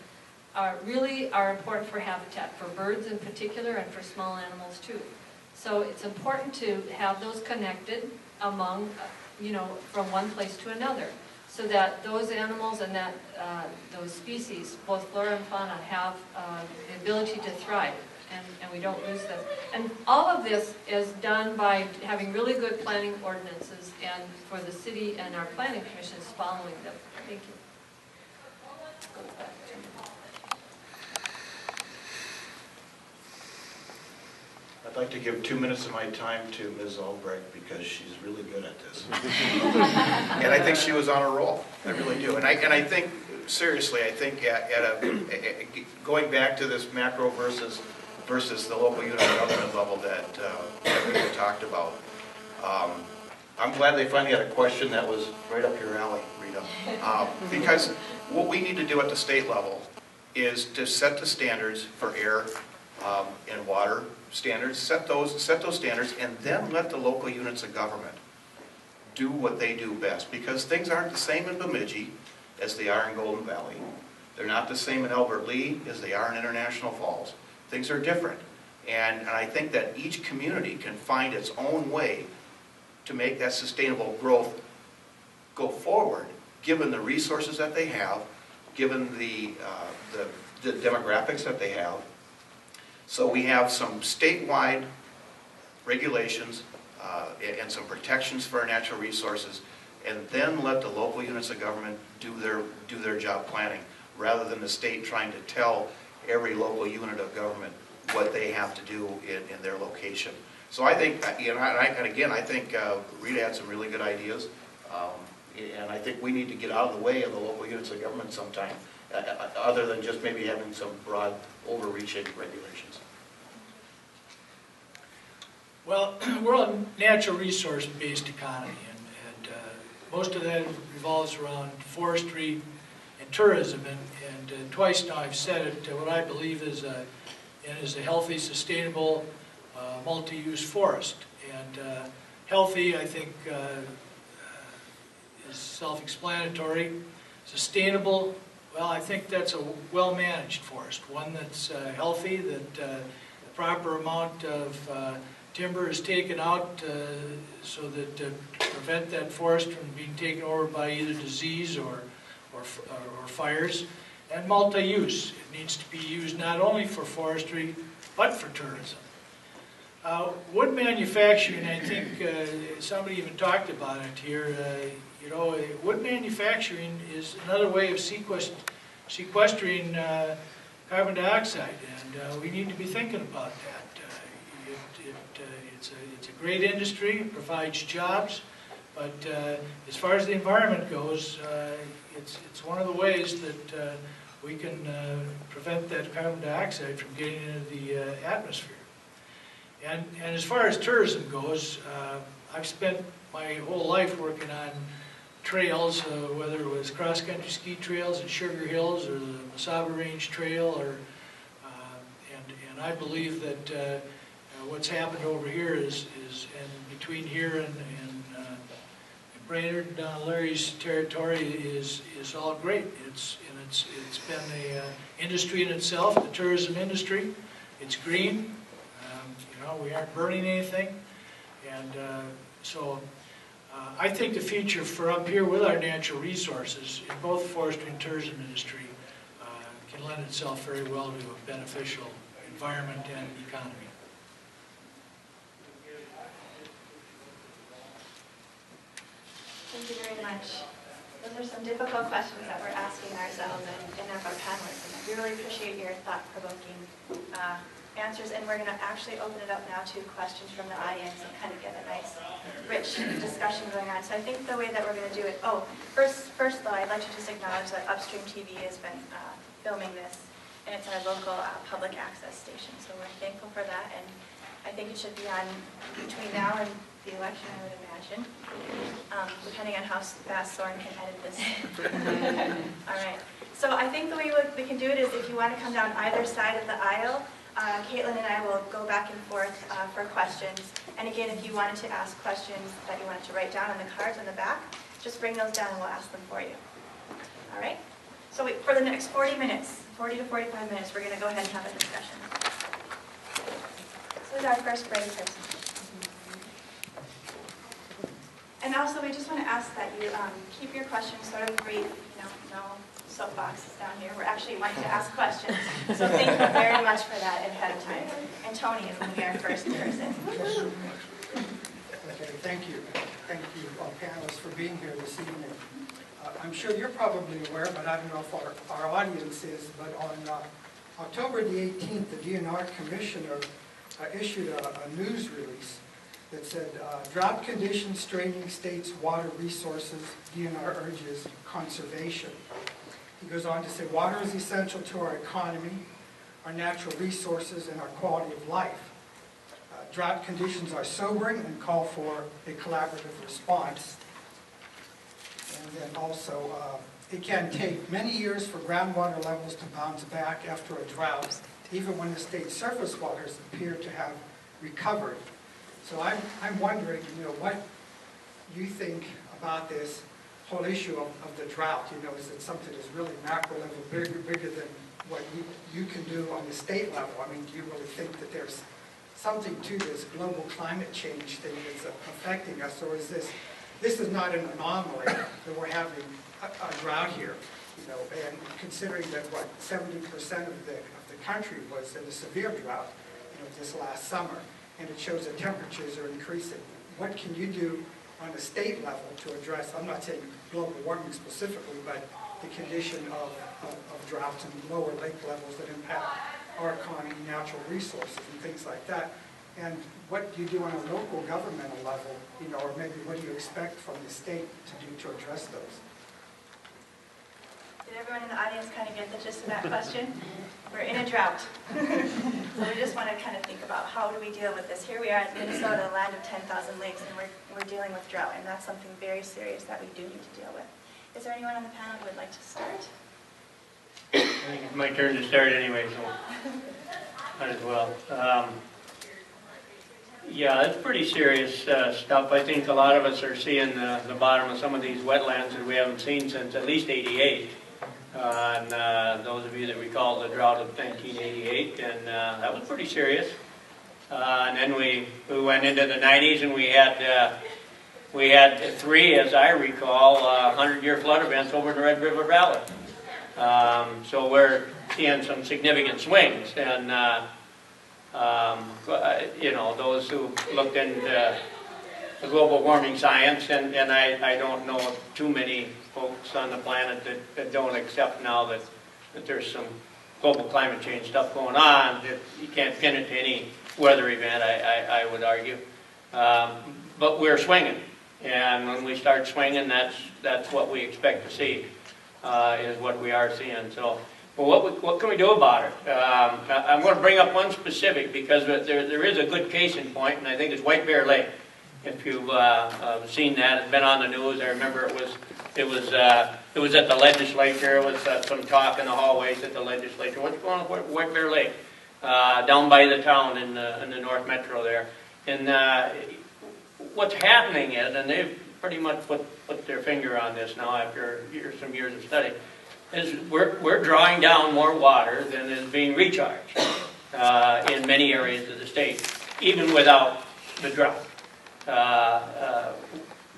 really are important for habitat, for birds in particular, and for small animals too. So it's important to have those connected among, from one place to another, so that those animals and those species, both flora and fauna, have the ability to thrive, and we don't lose them. And all of this is done by having really good planning ordinances, and for the city and our planning commissions following them. Thank you. I'd like to give 2 minutes of my time to Ms. Albrecht because she's really good at this. And I think she was on a roll. I really do. And I think, seriously, I think going back to this macro versus the local unit government level that we talked about, I'm glad they finally had a question that was right up your alley, Rita. Because what we need to do at the state level is to set the standards for air and water standards, set those standards, and then let the local units of government do what they do best. Because things aren't the same in Bemidji as they are in Golden Valley. They're not the same in Albert Lea as they are in International Falls. Things are different. And I think that each community can find its own way to make that sustainable growth go forward, given the resources that they have, given the demographics that they have. So we have some statewide regulations and some protections for our natural resources, and then let the local units of government do their job planning, rather than the state trying to tell every local unit of government what they have to do in their location. So I think, I think Rita had some really good ideas, and I think we need to get out of the way of the local units of government sometime, other than just maybe having some broad overreaching regulations. Well, we're a natural resource-based economy, and most of that revolves around forestry and tourism. And twice now I've said it, what I believe is a healthy, sustainable, multi-use forest. And healthy, I think, is self-explanatory. Sustainable, well, I think that's a well-managed forest, one that's healthy, that the proper amount of timber is taken out so that to prevent that forest from being taken over by either disease or fires. And multi-use. It needs to be used not only for forestry, but for tourism. Wood manufacturing, I think somebody even talked about it here. You know, wood manufacturing is another way of sequestering carbon dioxide, and we need to be thinking about that. It's a great industry, it provides jobs, but as far as the environment goes, it's one of the ways that we can prevent that carbon dioxide from getting into the atmosphere. And as far as tourism goes, I've spent my whole life working on trails, whether it was cross-country ski trails in Sugar Hills or the Mesaba Range Trail, and I believe that what's happened over here is and between here and Brainerd, down Larry's territory is all great. It's been a industry in itself, the tourism industry. It's green. You know, we aren't burning anything, and so I think the future for up here with our natural resources in both the forestry and tourism industry can lend itself very well to a beneficial environment and economy. Thank you very much. Those are some difficult questions that we're asking ourselves and of our panelists. And we really appreciate your thought-provoking answers. And we're going to actually open it up now to questions from the audience and kind of get a nice, rich discussion going on. So I think the way that we're going to do it, first though, I'd like to just acknowledge that Upstream TV has been filming this, and it's our local public access station. So we're thankful for that, and I think it should be on between now and the election, I would imagine, depending on how fast Soren can edit this. All right. So I think the way we can do it is if you want to come down either side of the aisle, Caitlin and I will go back and forth for questions. And again, if you wanted to ask questions that you wanted to write down on the cards on the back, just bring those down and we'll ask them for you. All right? So for the next 40 minutes, 40 to 45 minutes, we're going to go ahead and have a discussion. So who's our first ready person? And also, we just want to ask that you keep your questions sort of brief, no soapboxes down here. We're actually wanting to ask questions. So thank you very much for that ahead of time. And Tony is going to be our first person. Okay, thank you. Thank you, all panelists, for being here this evening. I'm sure you're probably aware, but I don't know if our audience is, but on October the 18th, the DNR Commissioner issued a news release that said, drought conditions straining states' water resources, DNR urges conservation. He goes on to say, water is essential to our economy, our natural resources, and our quality of life. Drought conditions are sobering and call for a collaborative response. And then also, it can take many years for groundwater levels to bounce back after a drought, even when the state's surface waters appear to have recovered. So I'm wondering, what you think about this whole issue of the drought. Is it something that's really macro level, bigger than what you can do on the state level? I mean, do you really think that there's something to this global climate change thing that's affecting us, or is this is not an anomaly that we're having a drought here? And considering that 70% of the country was in a severe drought, this last summer. And it shows that temperatures are increasing. What can you do on a state level to address, I'm not saying global warming specifically, but the condition of droughts and lower lake levels that impact our economy, natural resources, and things like that? And what do you do on a local governmental level, or maybe what do you expect from the state to do to address those? Did everyone in the audience kind of get the gist of that question? We're in a drought. So we just want to kind of think about how do we deal with this. Here we are in Minnesota, a land of 10,000 lakes, and we're dealing with drought, and that's something very serious that we do need to deal with. Is there anyone on the panel who would like to start? I think it's my turn to start anyway, so might as well. Yeah, it's pretty serious stuff. I think a lot of us are seeing the bottom of some of these wetlands that we haven't seen since at least '88. And those of you that recall the drought of 1988, and that was pretty serious. And then we went into the '90s, and we had three, as I recall, 100-year flood events over in the Red River Valley. So we're seeing some significant swings, and you know, those who looked into the global warming science, and I don't know too many folks on the planet that don't accept now that there's some global climate change stuff going on, that you can't pin it to any weather event, I would argue. But we're swinging, and when we start swinging, that's what we expect to see, is what we are seeing. So, well, what can we do about it? I'm going to bring up one specific, because there is a good case in point, and I think it's White Bear Lake. If you've seen that, it's been on the news. I remember it was at the legislature. It was some talk in the hallways at the legislature. What's going on with White Bear Lake? Down by the town in the North Metro there. And what's happening is, and they've pretty much put their finger on this now after some years of study, is we're drawing down more water than is being recharged in many areas of the state, even without the drought.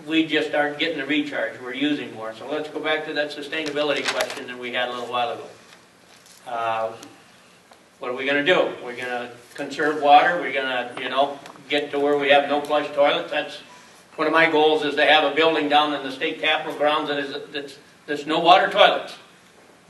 We just aren't getting the recharge. We're using more. So let's go back to that sustainability question that we had a little while ago. What are we going to do? We're going to conserve water. We're going to, get to where we have no flush toilets. That's one of my goals, is to have a building down in the state capitol grounds that's no water toilets.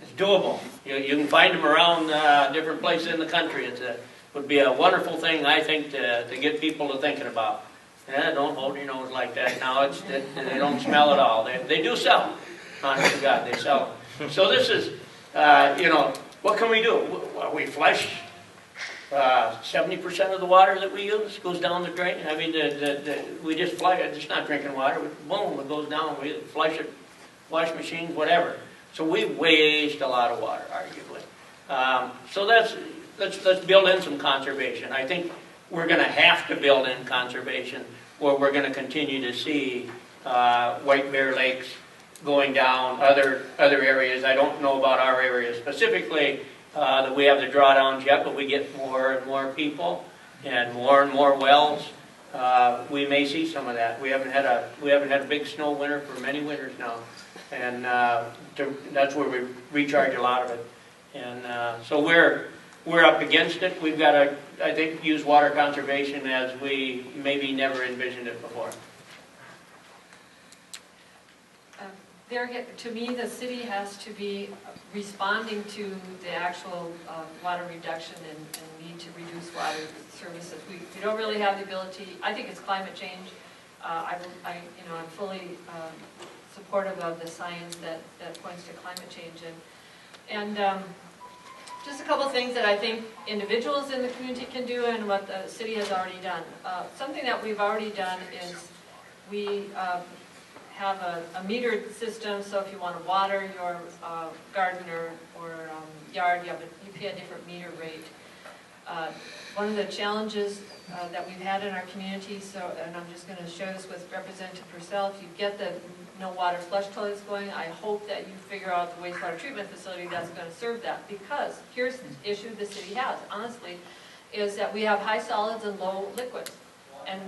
It's doable. You can find them around different places in the country. It would be a wonderful thing, I think, to get people to thinking about. Yeah, don't hold your nose like that. Now they don't smell at all. They do sell them. Honest to God, they sell them. So this is, what can we do? We flush 70% of the water that we use goes down the drain. I mean, we just flush it. It's not drinking water. Boom, it goes down. We flush it, wash machines, whatever. So we waste a lot of water, arguably. So let's build in some conservation. I think we're going to have to build in conservation, where we're going to continue to see White Bear Lakes going down, other areas. I don't know about our area specifically that we have the drawdowns yet, but we get more and more people and more wells. We may see some of that. We haven't had a big snow winter for many winters now, and that's where we recharge a lot of it. And so we're up against it. We've got to, I think, use water conservation as we maybe never envisioned it before. To me, the city has to be responding to the actual water reduction and need to reduce water services. We don't really have the ability. I think it's climate change. I'm fully supportive of the science that points to climate change, and just a couple of things that I think individuals in the community can do, and what the city has already done. Something that we've already done is we have a metered system, so if you want to water your garden or yard, you pay a different meter rate. One of the challenges that we've had in our community, and I'm just going to share this with Representative Purcell, if you get the no water flush toilets going, I hope that you figure out the wastewater treatment facility that's going to serve that. Because here's the issue the city has, honestly, is that we have high solids and low liquids. And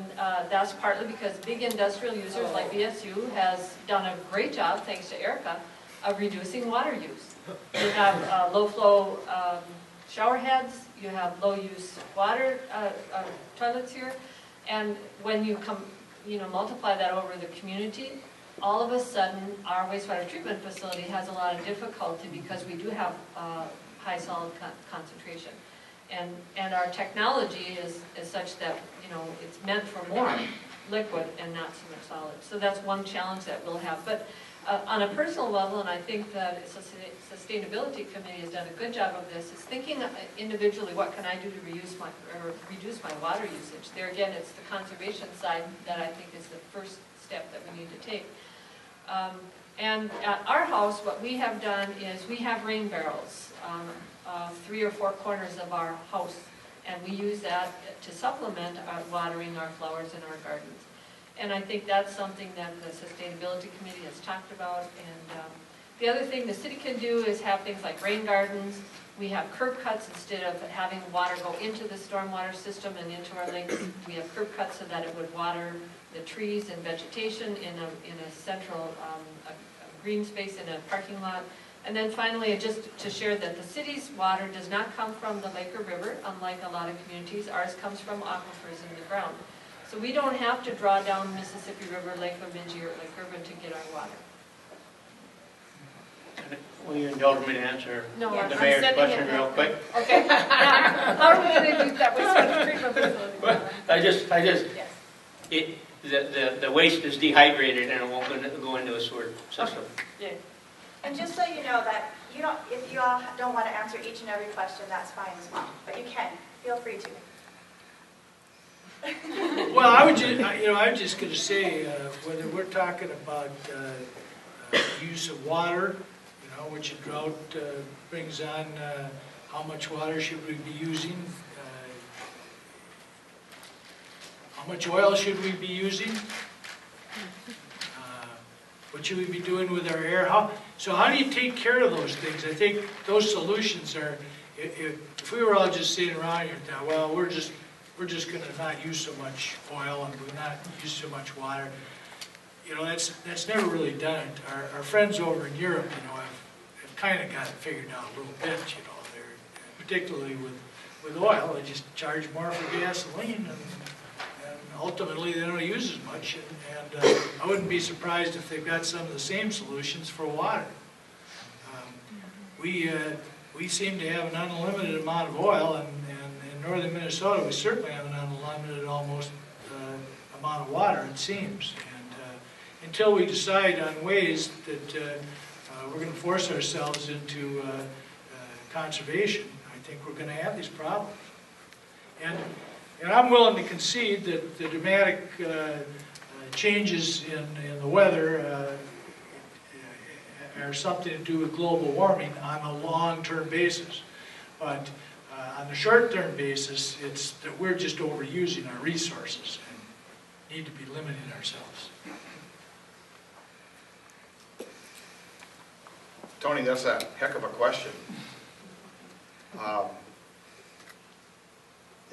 that's partly because big industrial users like BSU has done a great job, thanks to Erica, of reducing water use. You have low flow shower heads, you have low use water toilets here, and when you multiply that over the community, all of a sudden our wastewater treatment facility has a lot of difficulty because we do have high solid concentration. And our technology is such that, it's meant for more liquid and not so much solid. So that's one challenge that we'll have. But on a personal level, and I think that the Sustainability Committee has done a good job of this, is thinking individually, what can I do to reduce my water usage? There again, it's the conservation side that I think is the first step that we need to take. And at our house, what we have done is we have rain barrels. 3 or 4 corners of our house And we use that to supplement our watering our flowers in our gardens. And I think that's something that the Sustainability Committee has talked about. And the other thing the city can do is have things like rain gardens. We have curb cuts instead of having water go into the stormwater system and into our lakes. We have curb cuts so that it would water the trees and vegetation in a central a green space in a parking lot. And then finally, just to share that the city's water does not come from the lake or river, unlike a lot of communities. Ours comes from aquifers in the ground. So we don't have to draw down Mississippi River, Lake Bemidji, or Lake Irvin to get our water. Will you indulge me to answer No, the I'm mayor's sending question it real now. quick? Okay. Now, how are we going to do that wastewater treatment facility? Well, I just, Yes. the waste is dehydrated and it won't go into a sewer system. Yeah. And just so you know that if you all don't want to answer each and every question, that's fine as well. But you can. Feel free to. Well, I was just going to say, whether we're talking about use of water, which a drought brings on, how much water should we be using? How much oil should we be using? What should we be doing with our air? So how do you take care of those things? I think those solutions are, if we were all just sitting around here, well, we're just going to not use so much oil and we'll not use so much water. That's never really done it. Our friends over in Europe, have kind of got it figured out a little bit. They're particularly with oil, they just charge more for gasoline, and ultimately they don't use as much. And I wouldn't be surprised if they've got some of the same solutions for water. We seem to have an unlimited amount of oil, and in northern Minnesota we certainly have an unlimited almost amount of water, it seems. And until we decide on ways that we're going to force ourselves into conservation, I think we're going to have these problems. And I'm willing to concede that the dramatic changes in the weather are something to do with global warming on a long-term basis. But on the short-term basis, it's that we're just overusing our resources and need to be limiting ourselves. Tony, that's a heck of a question.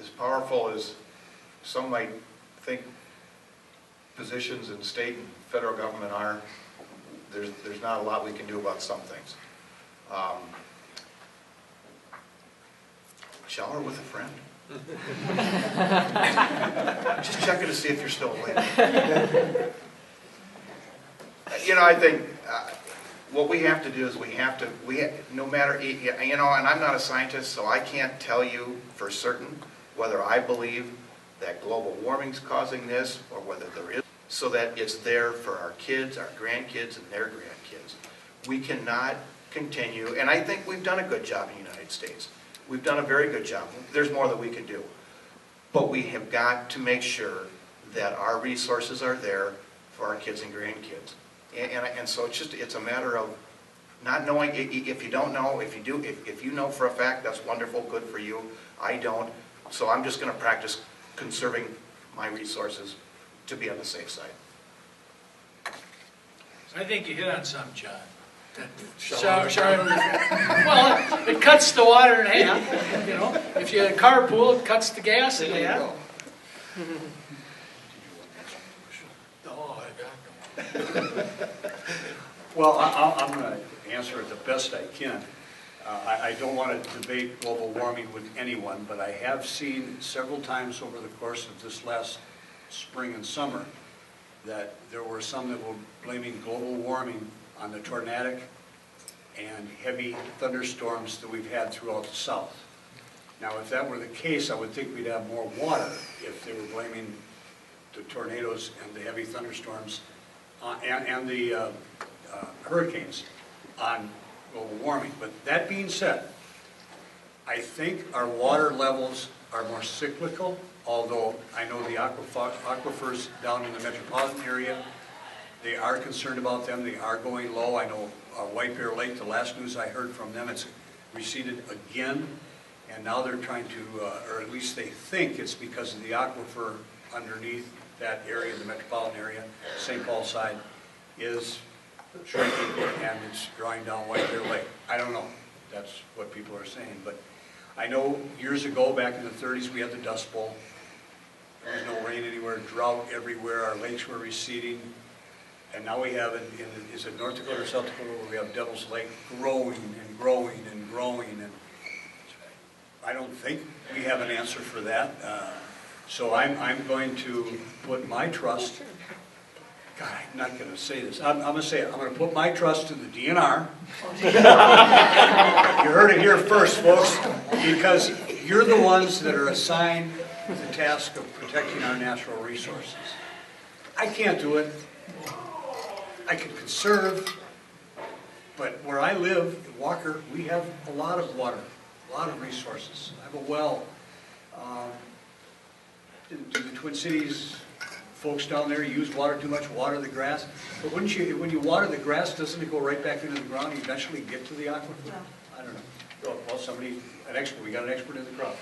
As powerful as some might think positions in state and federal government are, there's not a lot we can do about some things. Shower with a friend. Just checking to see if you're still awake. I think what we have to do is no matter, and I'm not a scientist, so I can't tell you for certain whether I believe that global warming's causing this or whether there is, so that it's there for our kids, our grandkids, and their grandkids. We cannot continue, and I think we've done a good job in the United States. We've done a very good job. There's more that we can do. But we have got to make sure that our resources are there for our kids and grandkids. And so it's a matter of not knowing. If you don't know, if you know for a fact, that's wonderful, good for you. I don't. So I'm just going to practice conserving my resources to be on the safe side. I think you hit on something, John. Well, it cuts the water in half. If you carpool, it cuts the gas in half. Well, I'm going to answer it the best I can. I don't want to debate global warming with anyone, but I have seen several times over the course of this last spring and summer that there were some that were blaming global warming on the tornadic and heavy thunderstorms that we've had throughout the South. Now, if that were the case, I would think we'd have more water if they were blaming the tornadoes and the heavy thunderstorms and the hurricanes on global warming. But that being said, I think our water levels are more cyclical, although I know the aquifers down in the metropolitan area, they are concerned about them. They are going low. I know White Bear Lake, the last news I heard from them, it's receded again. And now they're trying to, or at least they think it's because of the aquifer underneath that area, the metropolitan area, St. Paul side, is shrinking and it's drawing down White Bear Lake. I don't know. That's what people are saying. But I know years ago, back in the 30s, we had the Dust Bowl. There was no rain anywhere, drought everywhere, our lakes were receding. And now we have, is it North Dakota or South Dakota, where we have Devil's Lake growing and growing and growing. And I don't think we have an answer for that. So I'm going to put my trust, God, I'm not going to say this. I'm going to say it. I'm going to put my trust in the DNR. You heard it here first, folks, because you're the ones that are assigned the task of protecting our natural resources. I can't do it. I can conserve, but where I live, in Walker, we have a lot of water, a lot of resources. I have a well. Do the Twin Cities folks down there use water too much, water the grass? But wouldn't you, when you water the grass, doesn't it go right back into the ground and eventually get to the aquifer? No. I don't know. Well, somebody, an expert, we got an expert in the crowd.